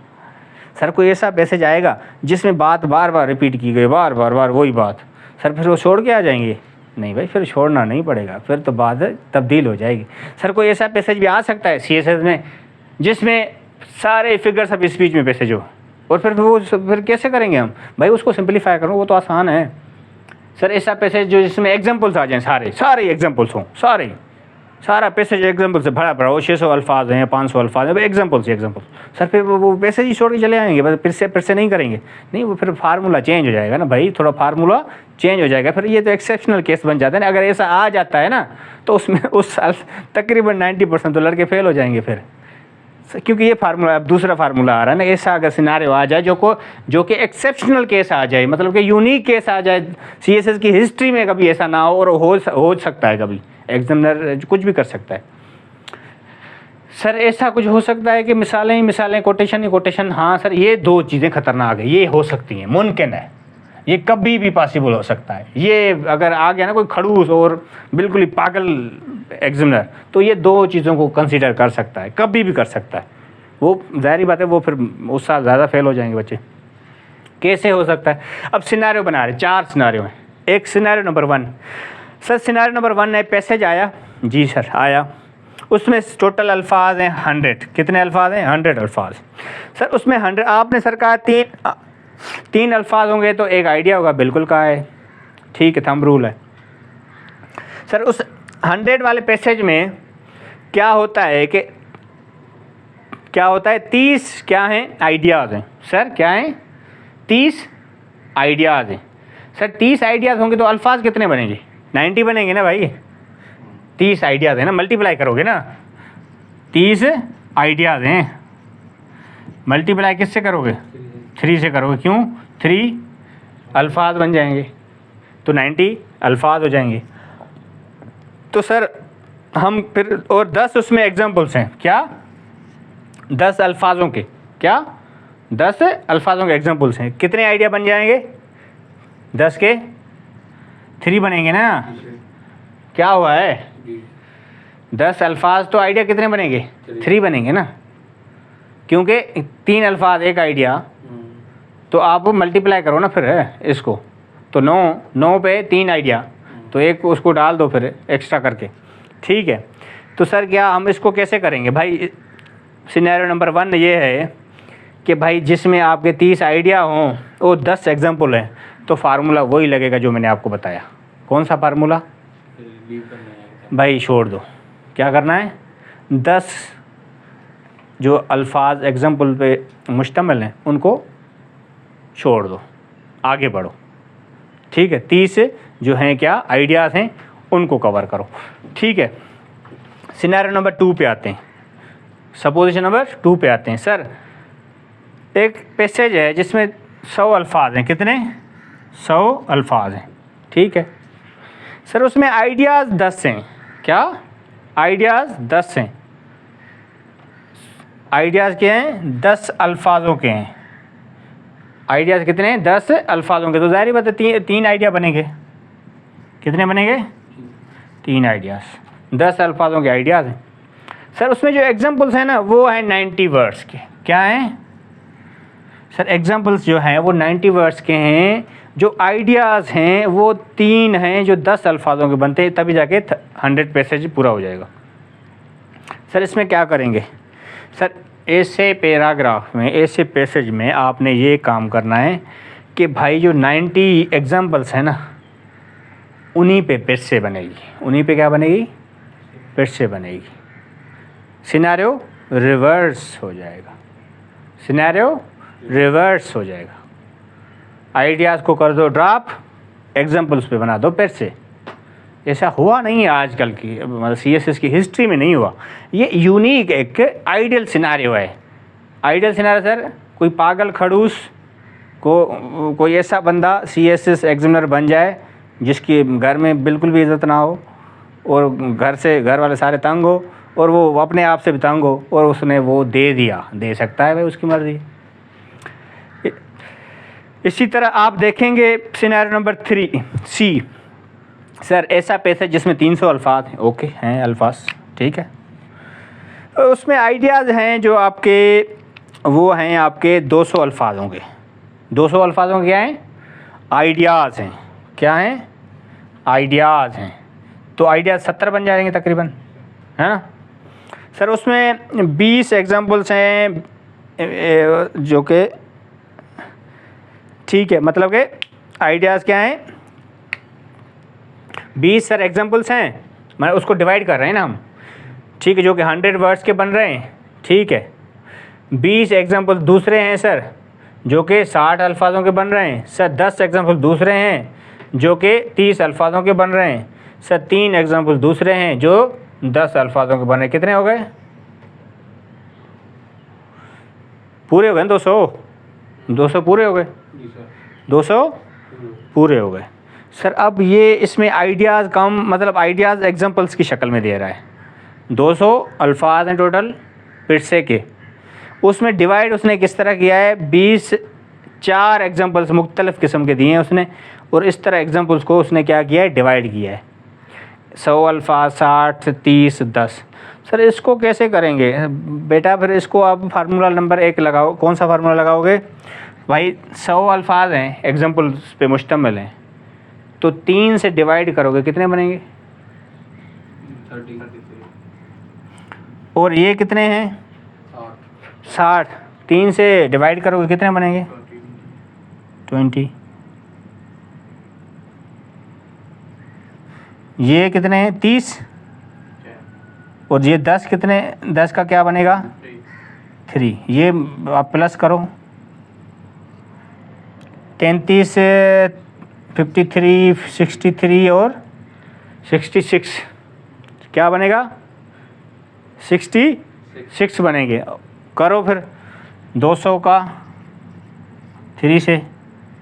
सर कोई ऐसा पैसेज आएगा जिसमें बात बार बार रिपीट की गई, बार बार वही बात, सर फिर वो छोड़ के आ जाएंगे? नहीं भाई, फिर छोड़ना नहीं पड़ेगा, फिर तो बात तब्दील हो जाएगी। सर कोई ऐसा पैसेज भी आ सकता है CSS में जिसमें सारे फिगर्स ऑफ स्पीच में पैसेज हो, और फिर कैसे करेंगे हम? भाई उसको सिंपलीफाई करो, वो तो आसान है। सर ऐसा पैसेज जो जिसमें एग्जांपल्स आ जाएं, सारे एग्जांपल्स हों, सारा पैसेज एग्जांपल से भरा पड़ा हो, 600 अल्फाज हैं, 500 अल्फाज हैं, एग्जांपल्स। सर फिर वो पैसेज ही छोड़ के चले आएंगे, बस फिर से नहीं करेंगे? नहीं, वो फिर फार्मूला चेंज हो जाएगा ना भाई, थोड़ा फार्मूला चेंज हो जाएगा। फिर ये तो एक्सेप्शनल केस बन जाता है ना। अगर ऐसा आ जाता है ना तो उसमें उस साल तकरीबन 90% तो लड़के फेल हो जाएंगे फिर, क्योंकि ये फार्मूला, अब दूसरा फार्मूला आ रहा है ना। ऐसा अगर सिनारियो आ जाए जो कि एक्सेप्शनल केस आ जाए, मतलब कि यूनिक केस आ जाए, CSS की हिस्ट्री में कभी ऐसा ना हो, और हो सकता है कभी, एग्जामिनर कुछ भी कर सकता है। सर ऐसा कुछ हो सकता है कि मिसालें ही मिसालें, कोटेशन ही कोटेशन। हाँ सर, ये दो चीज़ें खतरनाक है, ये हो सकती हैं, मुमकिन है, ये कभी भी पॉसिबल हो सकता है। ये अगर आ गया ना कोई खड़ूस और बिल्कुल ही पागल एग्जामिनर, तो ये दो चीज़ों को कंसीडर कर सकता है, कभी भी कर सकता है। वो ज़ाहिर बात है, वो फिर उस साल ज़्यादा फेल हो जाएंगे बच्चे। कैसे हो सकता है? अब सिनेरियो बना रहे, 4 सिनेरियो हैं। एक scenario number 1, sir scenario number 1 है, पैसेज आया जी सर, आया, उसमें टोटल अल्फाज हैं 100। कितने अल्फाज हैं? 100 अल्फाज। सर उसमें 100 आपने सर कहा 3 अल्फाज होंगे तो एक आइडिया होगा, बिल्कुल कहा है, ठीक है, थंब रूल है। सर उस 100 वाले पैसेज में क्या होता है कि 30 क्या हैं? आइडियाज़ हैं। सर क्या हैं? 30 आइडियाज़ हैं। सर 30 आइडियाज़ होंगे तो अल्फाज कितने बनेंगे? 90 बनेंगे ना भाई। 30 आइडियाज़ है ना, मल्टीप्लाई करोगे ना, 30 आइडियाज़ हैं, मल्टीप्लाई किससे करोगे? 3 से करोगे। क्यों? 3 अल्फाज बन जाएंगे तो 90 अल्फाज हो जाएंगे। तो सर हम फिर, और 10 उसमें एग्जाम्पल्स हैं। क्या? 10 अल्फाजों के, क्या 10 अल्फाजों के एग्जाम्पल्स हैं। कितने आइडिया बन जाएंगे? 10 के 3 बनेंगे ना। क्या हुआ है? 10 अल्फाज तो आइडिया कितने बनेंगे? 3 बनेंगे ना, क्योंकि 3 अल्फाज एक आइडिया, तो आप मल्टीप्लाई करो ना फिर इसको, तो 9 पे 3 आइडिया, तो एक उसको डाल दो फिर एक्स्ट्रा करके, ठीक है। तो सर क्या हम इसको कैसे करेंगे भाई? सिनेरियो नंबर 1 ये है कि भाई जिसमें आपके 30 आइडिया हों वो 10 एग्जाम्पल हैं, तो फार्मूला वही लगेगा जो मैंने आपको बताया। कौन सा फार्मूला? भाई छोड़ दो, क्या करना है? 10 जो अल्फाज एग्जाम्पल पे मुश्तमिल हैं उनको छोड़ दो, आगे बढ़ो, ठीक है। 30 जो हैं क्या आइडियाज़ हैं उनको कवर करो, ठीक है। सिनेरियो नंबर 2 पे आते हैं, सपोजिशन नंबर 2 पे आते हैं। सर एक पैसेज है जिसमें 100 अल्फाज हैं। कितने? 100 अल्फाज हैं, ठीक है। सर उसमें आइडियाज़ 10 हैं। क्या? आइडियाज़ 10 हैं। आइडियाज़ क्या हैं? 10 अल्फाजों के हैं। आइडियाज़ कितने हैं? 10 अल्फाजों के। तो ज़ाहिर बात है 3 आइडिया बनेंगे। कितने बनेंगे? 3 आइडियाज़, 10 अल्फाजों के आइडियाज़ हैं। सर उसमें जो एग्जाम्पल्स हैं ना वो हैं 90 वर्ड्स के। क्या हैं? सर एग्जाम्पल्स जो हैं वो 90 वर्ड्स के हैं। जो आइडियाज़ हैं वो 3 हैं जो 10 अल्फाजों के बनते हैं, तभी जाके 100 पैसेज पूरा हो जाएगा। सर इसमें क्या करेंगे? सर ऐसे पैराग्राफ में, ऐसे पैसेज में आपने ये काम करना है कि भाई जो 90 एग्जाम्पल्स हैं ना उन्हीं पे फिर से बनेगी। उन्हीं पे क्या बनेगी? फिर से बनेगी। सिनेरियो रिवर्स हो जाएगा। सिनेरियो रिवर्स हो जाएगा। आइडियाज़ को कर दो ड्रॉप, एग्जाम्पल्स पे बना दो फिर से। ऐसा हुआ नहीं है आजकल की, मतलब CSS की हिस्ट्री में नहीं हुआ। ये यूनिक एक आइडियल सिनेरियो है। आइडियल सिनेरियो सर कोई पागल खड़ूस को, कोई ऐसा बंदा CSS एग्जामिनर बन जाए जिसकी घर में बिल्कुल भी इज़्ज़त ना हो और घर वाले सारे तंग हो और वो अपने आप से भी तंग हो और उसने वो दे दिया, दे सकता है भाई, उसकी मर्ज़ी। इसी तरह आप देखेंगे सिनेरियो नंबर 3C। सर ऐसा पैसेज जिसमें 300 अल्फाज हैं। ओके हैं अल्फाज, ठीक है। उसमें आइडियाज़ हैं जो आपके वो हैं आपके 200 अल्फाज होंगे। 200 अल्फाजों के क्या हैं? आइडियाज़ हैं। क्या हैं? आइडियाज़ हैं। तो आइडियाज़ 70 बन जाएंगे तकरीबन, है ना। सर उसमें 20 एग्जाम्पल्स हैं जो कि, ठीक है, मतलब कि आइडियाज़ क्या हैं? 20 सर एग्जाम्पल्स हैं, मैं उसको डिवाइड कर रहे हैं ना हम, ठीक है, जो कि 100 वर्ड्स के बन रहे हैं, ठीक है। 20 एग्जाम्पल दूसरे हैं सर जो कि 60 अल्फाजों के बन रहे हैं। सर 10 एग्जाम्पल दूसरे हैं जो कि 30 अल्फाजों के बन रहे हैं। सर 3 एग्जाम्पल दूसरे हैं जो 10 अल्फाजों के बन रहे हैं। कितने हो गए? पूरे हो गए 200 पूरे हो गए, 200 पूरे हो गए। सर अब ये इसमें आइडियाज़ कम, मतलब आइडियाज़ एग्जाम्पल्स की शक्ल में दे रहा है। 200 अल्फाज हैं टोटल, पिरसे के, उसमें डिवाइड उसने किस तरह किया है, 4 एग्जाम्पल्स मुख्तलिफ़ किस्म के दिए हैं उसने, और इस तरह एग्जाम्पल्स को उसने क्या किया है, डिवाइड किया है। 100 अल्फाज, 60, 30, 10। सर इसको कैसे करेंगे बेटा? फिर इसको आप फार्मूला नंबर 1 लगाओ। कौन सा फार्मूला लगाओगे भाई? 100 अल्फाज हैं, एग्जाम्पल्स पे मुश्तमिल हैं, तो 3 से डिवाइड करोगे कितने बनेंगे? 30। और ये कितने हैं? 60। 3 से डिवाइड करोगे कितने बनेंगे? 20। ये कितने हैं? 30। और ये 10 कितने? 10 का क्या बनेगा? 3। ये आप प्लस करो, 33, 53, 63 और 66 क्या बनेगा? 66 बनेंगे। करो फिर 200 का 3 से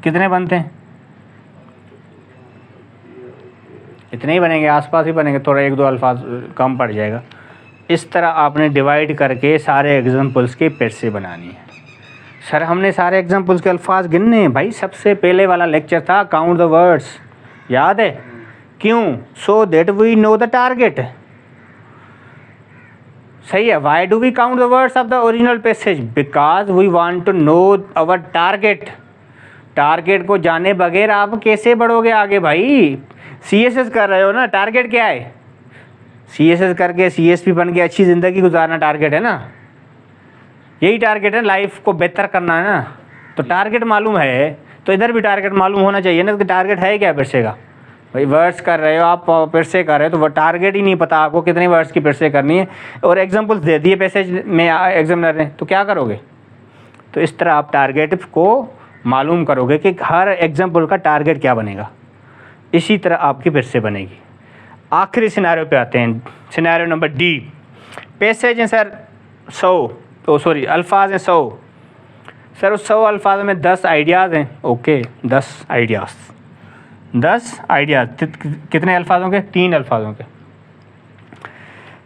कितने बनते हैं? इतने ही बनेंगे, आसपास ही बनेंगे, थोड़ा 1-2 अल्फाज कम पड़ जाएगा। इस तरह आपने डिवाइड करके सारे एग्जाम्पल्स के पैसे बनानी है। सर हमने सारे एग्जाम्पल्स के अल्फाज गिनने हैं भाई। सबसे पहले वाला लेक्चर था काउंट द वर्ड्स, याद है? क्यों? So that we know the target. सही है। Why do we count the words of the original passage? Because we want to know our target. Target को जाने बगैर आप कैसे बढ़ोगे आगे भाई? CSS कर रहे हो ना, टारगेट क्या है? CSS करके CSP बन के अच्छी ज़िंदगी गुजारना टारगेट है ना, यही टारगेट है, लाइफ को बेहतर करना है ना। तो टारगेट मालूम है तो इधर भी टारगेट मालूम होना चाहिए ना कि टारगेट है क्या पिरसे का। भाई वर्ड्स कर रहे हो आप, पिरसे कर रहे हो, तो वो टारगेट ही नहीं पता आपको कितने वर्ड्स की पिरसे करनी है, और एग्जाम्पल्स दे दिए पैसेज में एग्जामिनर ने, तो क्या करोगे? तो इस तरह आप टारगेट को मालूम करोगे कि हर एग्जाम्पल का टारगेट क्या बनेगा, इसी तरह आपकी पिरसे बनेगी। आखिरी सिनेरियो पे आते हैं, सिनेरियो नंबर D। पैसेज हैं सर 100, अल्फाज हैं 100। सर उस 100 अल्फाज में 10 आइडियाज़ हैं। ओके 10 आइडियाज़ कितने अल्फाजों के? 3 अल्फाजों के।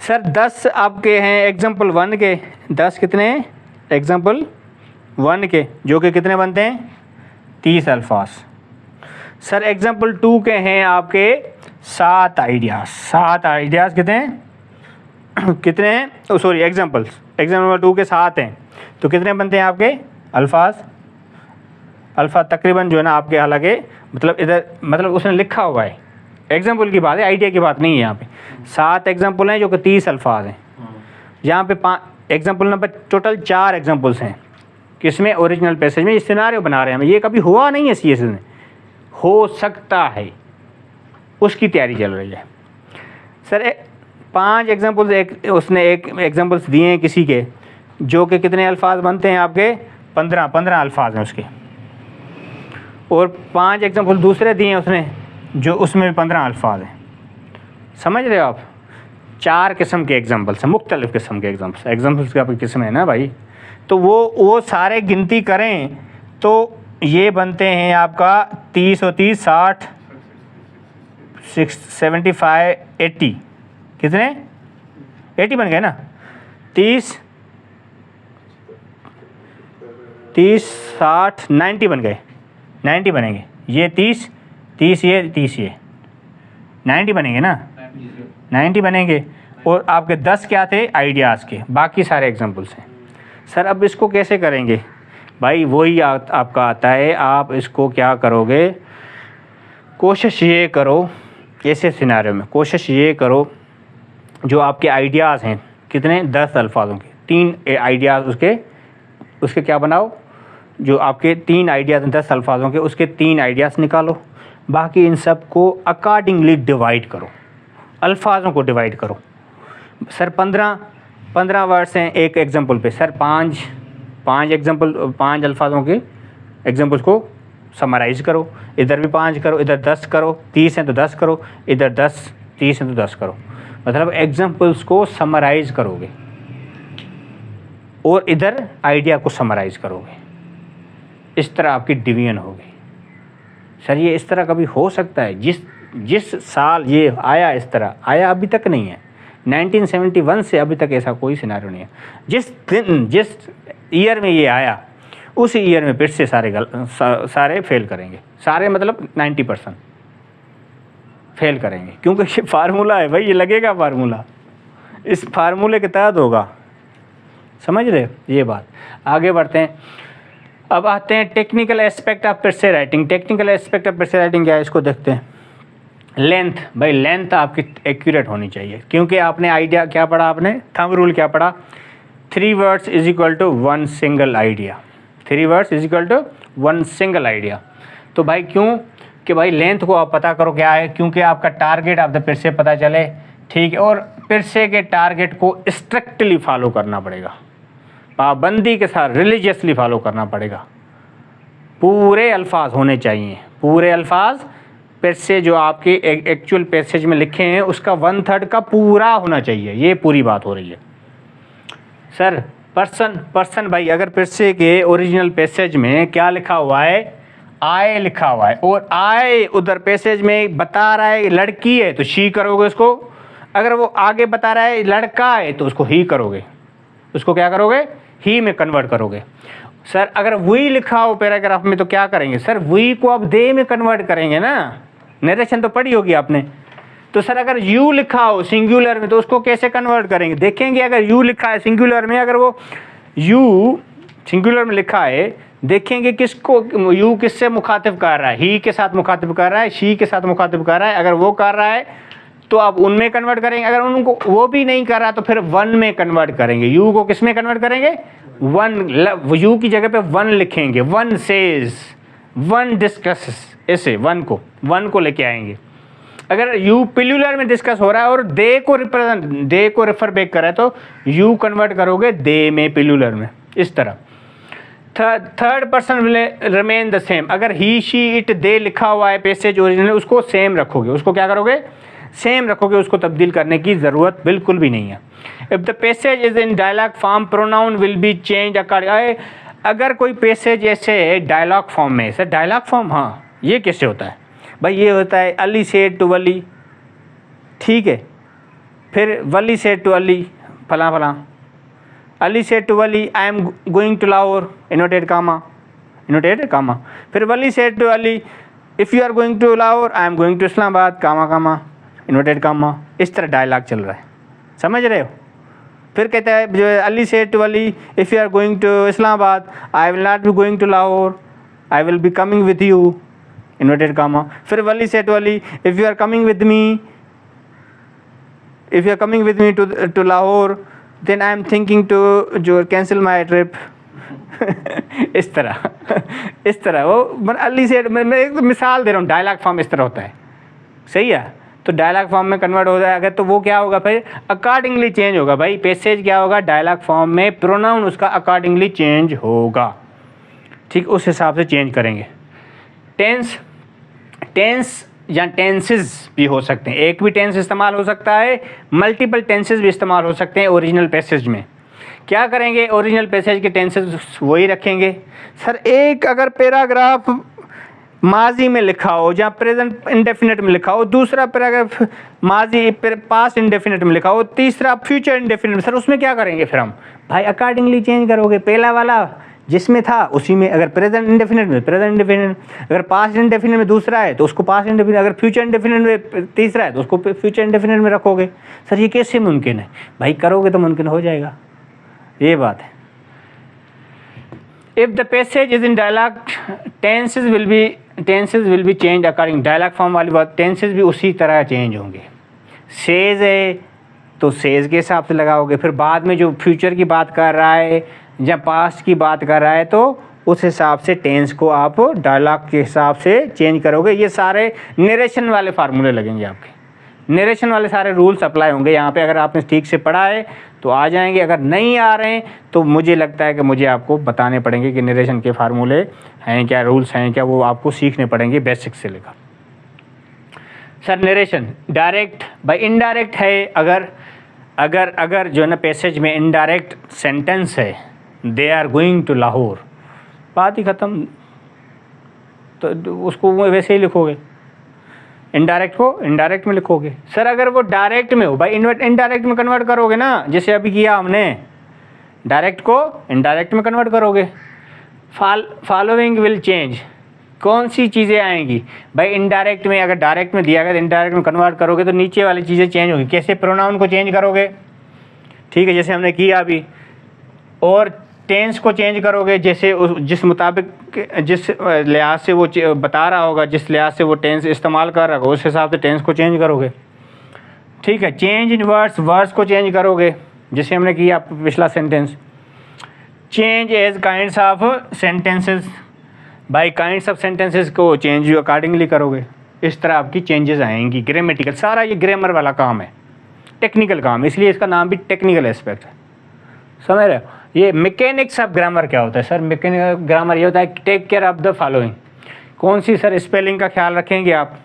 सर 10 आपके हैं एग्जाम्पल 1 के, 10 कितने हैं? एग्जाम्पल 1 के, जो कि कितने बनते हैं? 30 अल्फाज। सर एग्जाम्पल 2 के हैं आपके 7 आइडियाज़। 7 आइडियाज़ कितने हैं? कितने हैं? एग्जाम्पल्स नंबर 2 के 7 हैं, तो कितने बनते हैं आपके अल्फाज? तकरीबन जो है ना आपके, हालांकि मतलब इधर मतलब उसने लिखा हुआ है, एग्जाम्पल की बात है, आइडिया की बात नहीं है। यहाँ पे 7 एग्जाम्पल हैं जो कि 30 अल्फाज हैं। यहाँ पे 5 एग्जाम्पल नंबर, टोटल 4 एग्जाम्पल्स हैं किसमें? ओरिजिनल पैसेज में। इस सिनेरियो बना रहे हैं हम, ये कभी हुआ नहीं है CSS में, हो सकता है, उसकी तैयारी चल रही है। सर 5 एग्जाम्पल्स उसने एक एग्जाम्पल्स दिए हैं किसी के, जो कि कितने अल्फाज बनते हैं आपके? 15 अल्फाज हैं उसके। और 5 एग्जाम्पल दूसरे दिए हैं उसने, जो उसमें भी 15 अल्फाज हैं। समझ रहे हो आप? 4 किस्म के एग्जाम्पल्स हैं, मुख्तलिफ़ किस्म के एग्जाम्पल्स की आपकी किस्म है ना भाई। तो वो सारे गिनती करें तो ये बनते हैं आपका 30 और 30 60 75 80। कितने? 80 बन गए ना। 30 60 90 बन गए, 90 बनेंगे। ये 30 ये 30 ये 90 बनेंगे ना, 90 बनेंगे। और आपके 10 क्या थे? आइडियाज़ के, बाकी सारे एग्जाम्पल्स हैं। सर अब इसको कैसे करेंगे भाई? वही आपका आता है। आप इसको क्या करोगे? कोशिश ये करो, ऐसे सिनेरियो में कोशिश ये करो, जो आपके आइडियाज़ हैं कितने? 10 अल्फाजों के 3 आइडियाज़, उसके क्या बनाओ? जो आपके 3 आइडियाज़ हैं 10 अल्फाजों के, उसके 3 आइडियाज़ निकालो। बाकी इन सब को अकॉर्डिंगली डिवाइड करो, अल्फाजों को डिवाइड करो। सर 15 वर्ड्स हैं एक एग्जाम्पल पे। सर 5 अल्फाजों के एग्जाम्पल्स को समराइज़ करो। इधर भी 5 करो, इधर 10 करो, 30 हैं तो 10 करो, इधर 10 30 हैं तो 10 करो। मतलब एग्जाम्पल्स को समराइज़ करोगे और इधर आइडिया को समराइज़ करोगे। इस तरह आपकी डिवीजन होगी। सर ये इस तरह कभी हो सकता है? जिस साल ये आया, इस तरह आया अभी तक नहीं है। 1971 से अभी तक ऐसा कोई सिनारियो नहीं है। जिस ईयर में ये आया उस ईयर में फिर से सारे फेल करेंगे, सारे मतलब 90% फेल करेंगे, क्योंकि ये फार्मूला है भाई, ये लगेगा फार्मूला, इस फार्मूले के तहत होगा। समझ रहे ये बात। आगे बढ़ते हैं, अब आते हैं टेक्निकल एस्पेक्ट ऑफ पेशे राइटिंग। टेक्निकल एस्पेक्ट ऑफ पेशे राइटिंग क्या है, इसको देखते हैं। लेंथ, भाई लेंथ आपकी एक्यूरेट होनी चाहिए, क्योंकि आपने आइडिया क्या पढ़ा, आपने थंब रूल क्या पढ़ा, 3 words is equal to 1 single idea. 3 words is equal to 1 single idea. तो भाई क्यों कि भाई लेंथ को आप पता करो क्या है, क्योंकि आपका टारगेट ऑफ द पेशे पता चले, ठीक है। और पेशे के टारगेट को स्ट्रिक्टली फॉलो करना पड़ेगा, पाबंदी के साथ रिलीजियसली फॉलो करना पड़ेगा। पूरे अल्फाज होने चाहिए, पूरे अल्फाज पेशे जो आपके एक्चुअल पैसेज में लिखे हैं उसका 1/3 का पूरा होना चाहिए। ये पूरी बात हो रही है सर। पर्सन भाई, अगर पेशे के ओरिजिनल पैसेज में क्या लिखा हुआ है, आए लिखा हुआ है, और आए उधर पैसेज में बता रहा है लड़की है तो शी करोगे उसको, अगर वो आगे बता रहा है लड़का है तो उसको ही करोगे, उसको क्या करोगे, ही में कन्वर्ट करोगे। सर अगर वी लिखा हो पैराग्राफ में तो क्या करेंगे सर, वी को अब दे में कन्वर्ट करेंगे ना, नरेशन तो पढ़ी होगी आपने। तो सर अगर यू लिखा हो सिंगुलर में तो उसको कैसे कन्वर्ट करेंगे, देखेंगे अगर यू लिखा है सिंगुलर में, अगर वो यू सिंगुलर में लिखा है, देखेंगे किसको यू किससे मुखातिब कर रहा है, ही के साथ मुखातिब कर रहा है, शी के साथ मुखातिब कर रहा है। अगर वो कर रहा है तो आप उनमें कन्वर्ट करेंगे, अगर उनको वो भी नहीं कर रहा तो फिर 1 में कन्वर्ट करेंगे। यू को किस में कन्वर्ट करेंगे, 1, यू की जगह पे 1 लिखेंगे, 1 सेज, 1 डिस्कसेस, ऐसे 1 को लेके आएंगे। अगर यू प्लूरल में डिस्कस हो रहा है और दे को रेफर बैक कर रहा है तो यू कन्वर्ट करोगे दे में, प्लूरल में, इस तरह। Third person will remain the same. अगर ही शी इट दे लिखा हुआ है पैसेज ओरिजिनल, उसको सेम रखोगे, उसको क्या करोगे, सेम रखोगे, उसको तब्दील करने की ज़रूरत बिल्कुल भी नहीं है। If the passage is in dialogue form pronoun will be change according. अगर कोई पैसेज ऐसे डायलॉग फॉर्म में, सर डायलॉग फॉर्म, हाँ ये कैसे होता है भाई, ये होता है अली सेड टू वली, ठीक है, फिर वली सेड टू अली फला फला, Ali said to Wali I am going to Lahore, इनोटेड कामा, फिर Wali said to Ali if you are going to Lahore I am going to Islamabad, comma, inverted comma. इस तरह डायलॉग चल रहा है, समझ रहे हो। फिर कहता है जो Ali said to Ali if you are going to Islamabad I will not be going to Lahore, I will be coming with you, inverted comma. फिर Wali said to Ali if you are coming with me to Lahore then I am thinking to जो cancel my trip. इस तरह वो Ali said, मैं एक मिसाल दे रहा हूँ, डायलॉग फॉर्म इस तरह होता है, सही है। तो डायलॉग फॉर्म में कन्वर्ट हो जाएगा तो वो क्या होगा, फिर अकॉर्डिंगली चेंज होगा भाई। पैसेज क्या होगा, डायलॉग फॉर्म में प्रोनाउन उसका अकॉर्डिंगली चेंज होगा, ठीक, उस हिसाब से चेंज करेंगे। टेंस या टेंसेस भी हो सकते हैं, एक भी टेंस इस्तेमाल हो सकता है, मल्टीपल टेंसेस भी इस्तेमाल हो सकते हैं ओरिजिनल पैसेज में। क्या करेंगे, ओरिजिनल पैसेज के टेंसेस वही रखेंगे। सर एक अगर पैराग्राफ माजी में लिखा हो या प्रेजेंट इंडेफिनिट में लिखा हो, दूसरा पैराग्राफ माजी पास्ट इंडेफिनिट में लिखा हो, तीसरा फ्यूचर इंडेफिनिट में, सर उसमें क्या करेंगे फिर हम, भाई अकॉर्डिंगली चेंज करोगे। पहला वाला जिसमें था उसी में, अगर प्रेजेंट इंडेफिनिट में प्रेजेंट इंडेफिनिट, अगर पास्ट इंडेफिनिट में दूसरा है तो उसको पास्ट इंडेफिनिट, अगर फ्यूचर इंडेफिनिट में तीसरा है तो उसको फ्यूचर इंडेफिनिट में रखोगे। सर ये कैसे मुमकिन है भाई, करोगे तो मुमकिन हो जाएगा, ये बात है। If the passage is in dialogue tenses will be change according, dialogue form वाली बात, टेंसेज भी उसी तरह चेंज होंगे। सेज है तो सेज के हिसाब से लगाओगे, फिर बाद में जो फ्यूचर की बात कर रहा है या पास्ट की बात कर रहा है तो उस हिसाब से टेंस को आप डायलॉग के हिसाब से चेंज करोगे। ये सारे नरेशन वाले फार्मूले लगेंगे आपके, नरेशन वाले सारे रूल्स अप्लाई होंगे यहाँ पे। अगर आपने ठीक से पढ़ा है तो आ जाएंगे, अगर नहीं आ रहे हैं तो मुझे लगता है कि मुझे आपको बताने पड़ेंगे कि नरेशन के फार्मूले हैं क्या, रूल्स हैं क्या, वो आपको सीखने पड़ेंगे बेसिक से लेकर। Sir narration direct by indirect है, अगर जो है ना पैसेज में इनडायरेक्ट सेंटेंस है, they are going to Lahore, बात ही ख़त्म, तो उसको वैसे ही लिखोगे। इनडायरेक्ट को इनडायरेक्ट में लिखोगे। सर अगर वो डायरेक्ट में हो भाई, इनडायरेक्ट में कन्वर्ट करोगे ना, जैसे अभी किया हमने, डायरेक्ट को इनडायरेक्ट में कन्वर्ट करोगे। फॉलोइंग विल चेंज, कौन सी चीज़ें आएंगी भाई इनडायरेक्ट में? अगर डायरेक्ट में दिया गया तो इनडायरेक्ट में कन्वर्ट करोगे तो नीचे वाली चीज़ें चेंज होगी। कैसे? प्रोनाउन को चेंज करोगे, ठीक है, जैसे हमने किया अभी। और टेंस को चेंज करोगे, जैसे जिस मुताबिक जिस लिहाज से वो बता रहा होगा, जिस लिहाज से वो टेंस इस्तेमाल कर रहा होगा, उस हिसाब से टेंस को चेंज करोगे, ठीक है। चेंज इन वर्ड्स, वर्ड्स को चेंज करोगे, जैसे हमने किया पिछला sentence. Change as kinds of sentences, by kinds of sentences को चेंज अकॉर्डिंगली करोगे। इस तरह आपकी चेंजेस आएंगी। ग्रामेटिकल, सारा ये ग्रामर वाला काम है, टेक्निकल काम, इसलिए इसका नाम भी टेक्निकल एस्पेक्ट है, समझ रहे हो। ये मैकेनिक्स ऑफ ग्रामर क्या होता है सर? मैकेनिकल ग्रामर ये होता है take care of the following. कौन सी सर? स्पेलिंग का ख्याल रखेंगे आप,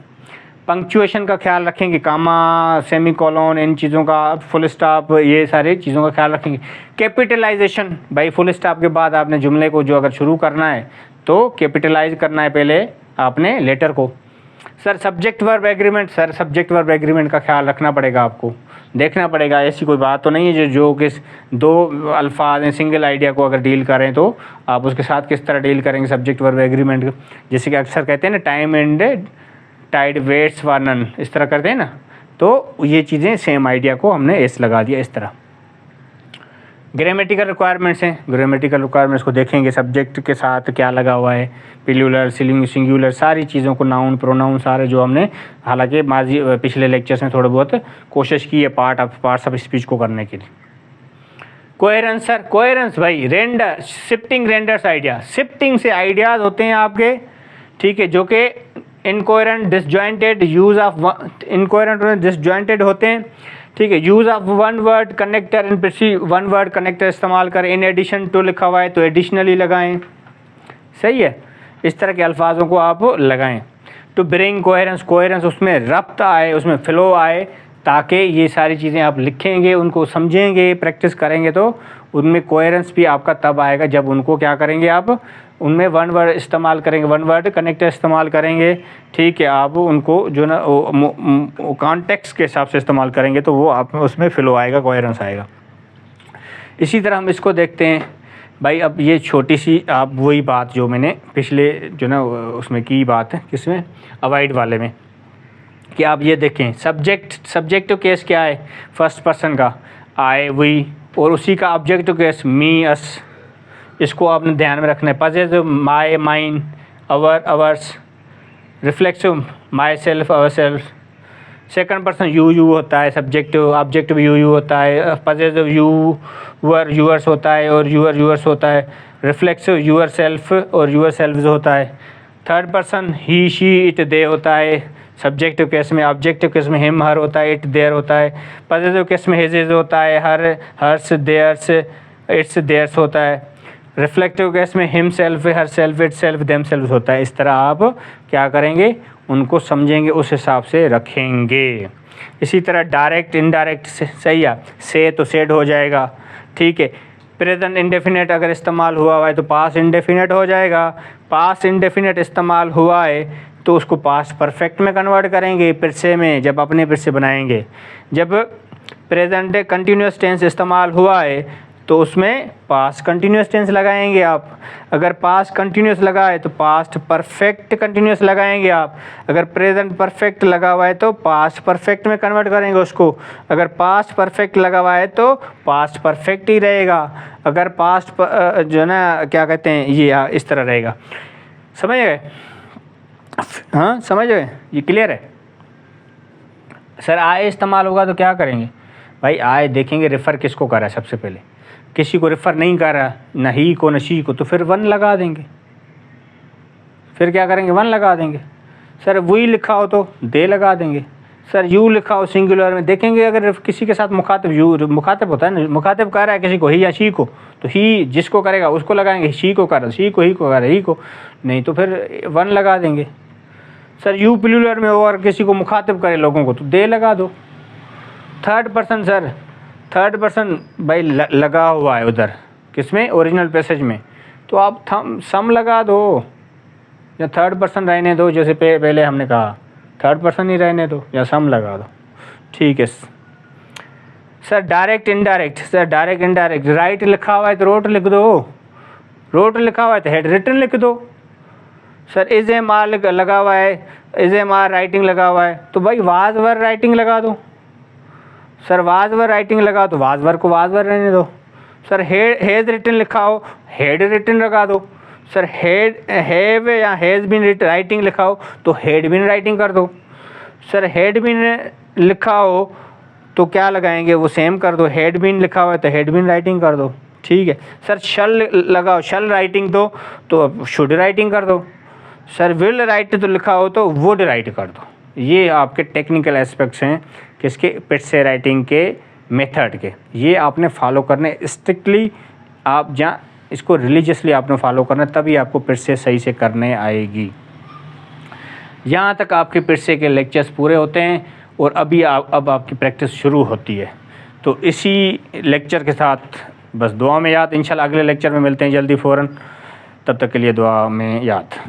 पंक्चुएशन का ख्याल रखेंगे, कामा, सेमीकोलन, इन चीज़ों का, फुल स्टॉप, ये सारी चीज़ों का ख्याल रखेंगे। कैपिटलाइजेशन, भाई फुल स्टॉप के बाद आपने जुमले को जो अगर शुरू करना है तो कैपिटलाइज करना है पहले आपने लेटर को। Sir subject verb agreement, sir subject verb agreement का ख्याल रखना पड़ेगा आपको, देखना पड़ेगा। ऐसी कोई बात तो नहीं है जो किस दो अल्फाज हैं, सिंगल आइडिया को अगर डील करें तो आप उसके साथ किस तरह डील करेंगे सब्जेक्ट वर्ब एग्रीमेंट। जैसे कि अक्सर कहते हैं ना, time and tide waits for none, इस तरह करते हैं ना, तो ये चीज़ें सेम आइडिया को हमने एस लगा दिया इस तरह। ग्रामेटिकल रिक्वायरमेंट्स हैं, ग्रामेटिकल रिक्वायरमेंट्स को देखेंगे, सब्जेक्ट के साथ क्या लगा हुआ है, प्लूरल, सिंगुलर, सारी चीज़ों को, नाउन, प्रोनाउन, सारे जो हमने हालांकि माजी पिछले लेक्चर्स में थोड़ा बहुत कोशिश की है पार्ट्स ऑफ स्पीच को करने के लिए। कोहेरेंस, सर कोहेरेंस भाई render, shifting renders idea, shifting से आइडियाज़ होते हैं आपके, ठीक है, जो कि incoherent, disjointed, use of incoherent और डिसजॉइंटेड होते हैं, ठीक है। Use of one word connector in precis, one word connector इस्तेमाल करें। इन एडिशन टू लिखा हुआ है तो एडिशनली लगाएं, सही है, इस तरह के अल्फाजों को आप लगाएं। टू ब्रिंग कोहेरेंस, कोहेरेंस उसमें रब्त आए, उसमें फ़्लो आए, ताकि ये सारी चीज़ें आप लिखेंगे, उनको समझेंगे, प्रैक्टिस करेंगे तो उनमें कोहेरेंस भी आपका तब आएगा जब उनको क्या करेंगे आप, उनमें वन वर्ड इस्तेमाल करेंगे, वन वर्ड कनेक्टर इस्तेमाल करेंगे, ठीक है। आप उनको जो ना कॉन्टेक्स्ट के हिसाब से इस्तेमाल करेंगे तो वो आप में उसमें फ़्लो आएगा, कोहेरेंस आएगा। इसी तरह हम इसको देखते हैं भाई। अब ये छोटी सी आप वही बात जो मैंने पिछले जो ना उसमें की बात है, किसमें, अवॉइड वाले में, कि आप ये देखें सब्जेक्टिव केस क्या है, फर्स्ट पर्सन का आई, वी, और उसी का ऑब्जेक्टिव केस मी, अस, इसको आपने ध्यान में रखना है। Positive my, mine, our, ours, reflexive myself, ourself. Second person you होता है, सब्जेक्टिव, ऑब्जेक्टिव यू होता है, पॉजिटिव यू वर, यूअर्स होता है, और यूअर्स होता है। रिफ्लेक्सिव यूअर सेल्फ और यूअर सेल्फ होता है। Third person he, she, it, they होता है सब्जेक्टिव केस में। ऑब्जेक्टिव केस में हिम, हर होता है, इट, देयर होता है। पॉजिटिव केस में हिज होता है, हर, हर्स, देयर्स, इट्स, देयर्स होता है। रिफ्लेक्टिव केस में him self, her self, it self, them self होता है। इस तरह आप क्या करेंगे, उनको समझेंगे, उस हिसाब से रखेंगे। इसी तरह डायरेक्ट, इनडायरेक्ट, सही है, से तो सेड हो जाएगा, ठीक है। प्रेजेंट इंडेफिनेट अगर इस्तेमाल हुआ है तो पास्ट इंडेफिनेट हो जाएगा। पास्ट इंडेफिनेट इस्तेमाल हुआ है तो उसको पास्ट परफेक्ट में कन्वर्ट करेंगे, पिरसे में, जब अपने पिरसे बनाएंगे। जब प्रेजेंट कंटिन्यूस टेंस इस्तेमाल हुआ है तो उसमें पास्ट कंटिन्यूस टेंस लगाएंगे आप। अगर पास्ट कंटिन्यूस लगा है तो पास्ट परफेक्ट कंटिन्यूस लगाएंगे आप। अगर प्रेजेंट परफेक्ट लगा हुआ है तो पास्ट परफेक्ट में कन्वर्ट करेंगे उसको। अगर पास्ट परफेक्ट लगा हुआ है तो पास्ट परफेक्ट ही रहेगा। अगर पास्ट जो है ना क्या कहते हैं, ये इस तरह रहेगा। समझ गए? हाँ समझ गए, ये क्लियर है? सर आए इस्तेमाल होगा तो क्या करेंगे भाई? आए देखेंगे रेफ़र किसको कर रहा है। सबसे पहले किसी को रेफ़र नहीं कर रहा, न ही को न शी को, तो फिर वन लगा देंगे। फिर क्या करेंगे? वन लगा देंगे। सर वही लिखा हो तो दे लगा देंगे। सर यू लिखा हो सिंगुलर में, देखेंगे अगर किसी के साथ मुखातिब, यू मुखातिब होता है ना, मुखातिब कर रहा है किसी को, ही या शी को, तो ही जिसको करेगा उसको लगाएंगे। शी को कर रहा है, शी को, ही को कर रहा है, ही को, नहीं तो फिर वन लगा देंगे। सर यू प्लूरल में हो और किसी को मुखातिब करे लोगों को, तो दे लगा दो। Third person, sir third person भाई लगा हुआ है उधर किसमें, ओरिजिनल पैसेज में, तो आप सम लगा दो या थर्ड पर्सन रहने दो। जैसे पहले हमने कहा थर्ड पर्सन ही रहने दो या सम लगा दो, ठीक है। Sir direct indirect, sir direct indirect, right लिखा हुआ है तो रोट लिख दो, रोट लिखा हुआ है तो हेड रिटन लिख दो। सर इज एम आर लगा हुआ है, इज एम आर राइटिंग लगा हुआ है तो भाई वाज वर राइटिंग लगा दो। सर वाज वर राइटिंग लगा तो वाज वर को वाज वर रहने दो। सर हेज रिटन लिखा हो, हेड रिटन लगा दो। सर हैव या हैज़ बीन राइटिंग लिखा हो तो हैड बीन राइटिंग कर दो। सर हैड बीन लिखा हो तो क्या लगाएंगे, वो सेम कर दो, हैड बीन लिखा हुआ है तो हैड बीन राइटिंग कर दो, ठीक है। सर शल लगाओ, शल राइटिंग दो तो शुड राइटिंग कर दो। सर विल राइट तो लिखा हो तो वुड राइट कर दो। ये आपके टेक्निकल एस्पेक्ट्स हैं किसके, पिट से राइटिंग के मेथड के, ये आपने फॉलो करने स्ट्रिक्टली, आप जहाँ इसको रिलीजियसली आपने फॉलो करना, तभी आपको पिट से सही से करने आएगी। यहाँ तक आपके पिट से के लेक्चर्स पूरे होते हैं और अब आपकी प्रैक्टिस शुरू होती है। तो इसी लेक्चर के साथ बस दुआ में याद, इंशाल्लाह अगले लेक्चर में मिलते हैं जल्दी फ़ौरन, तब तक के लिए दुआ में याद।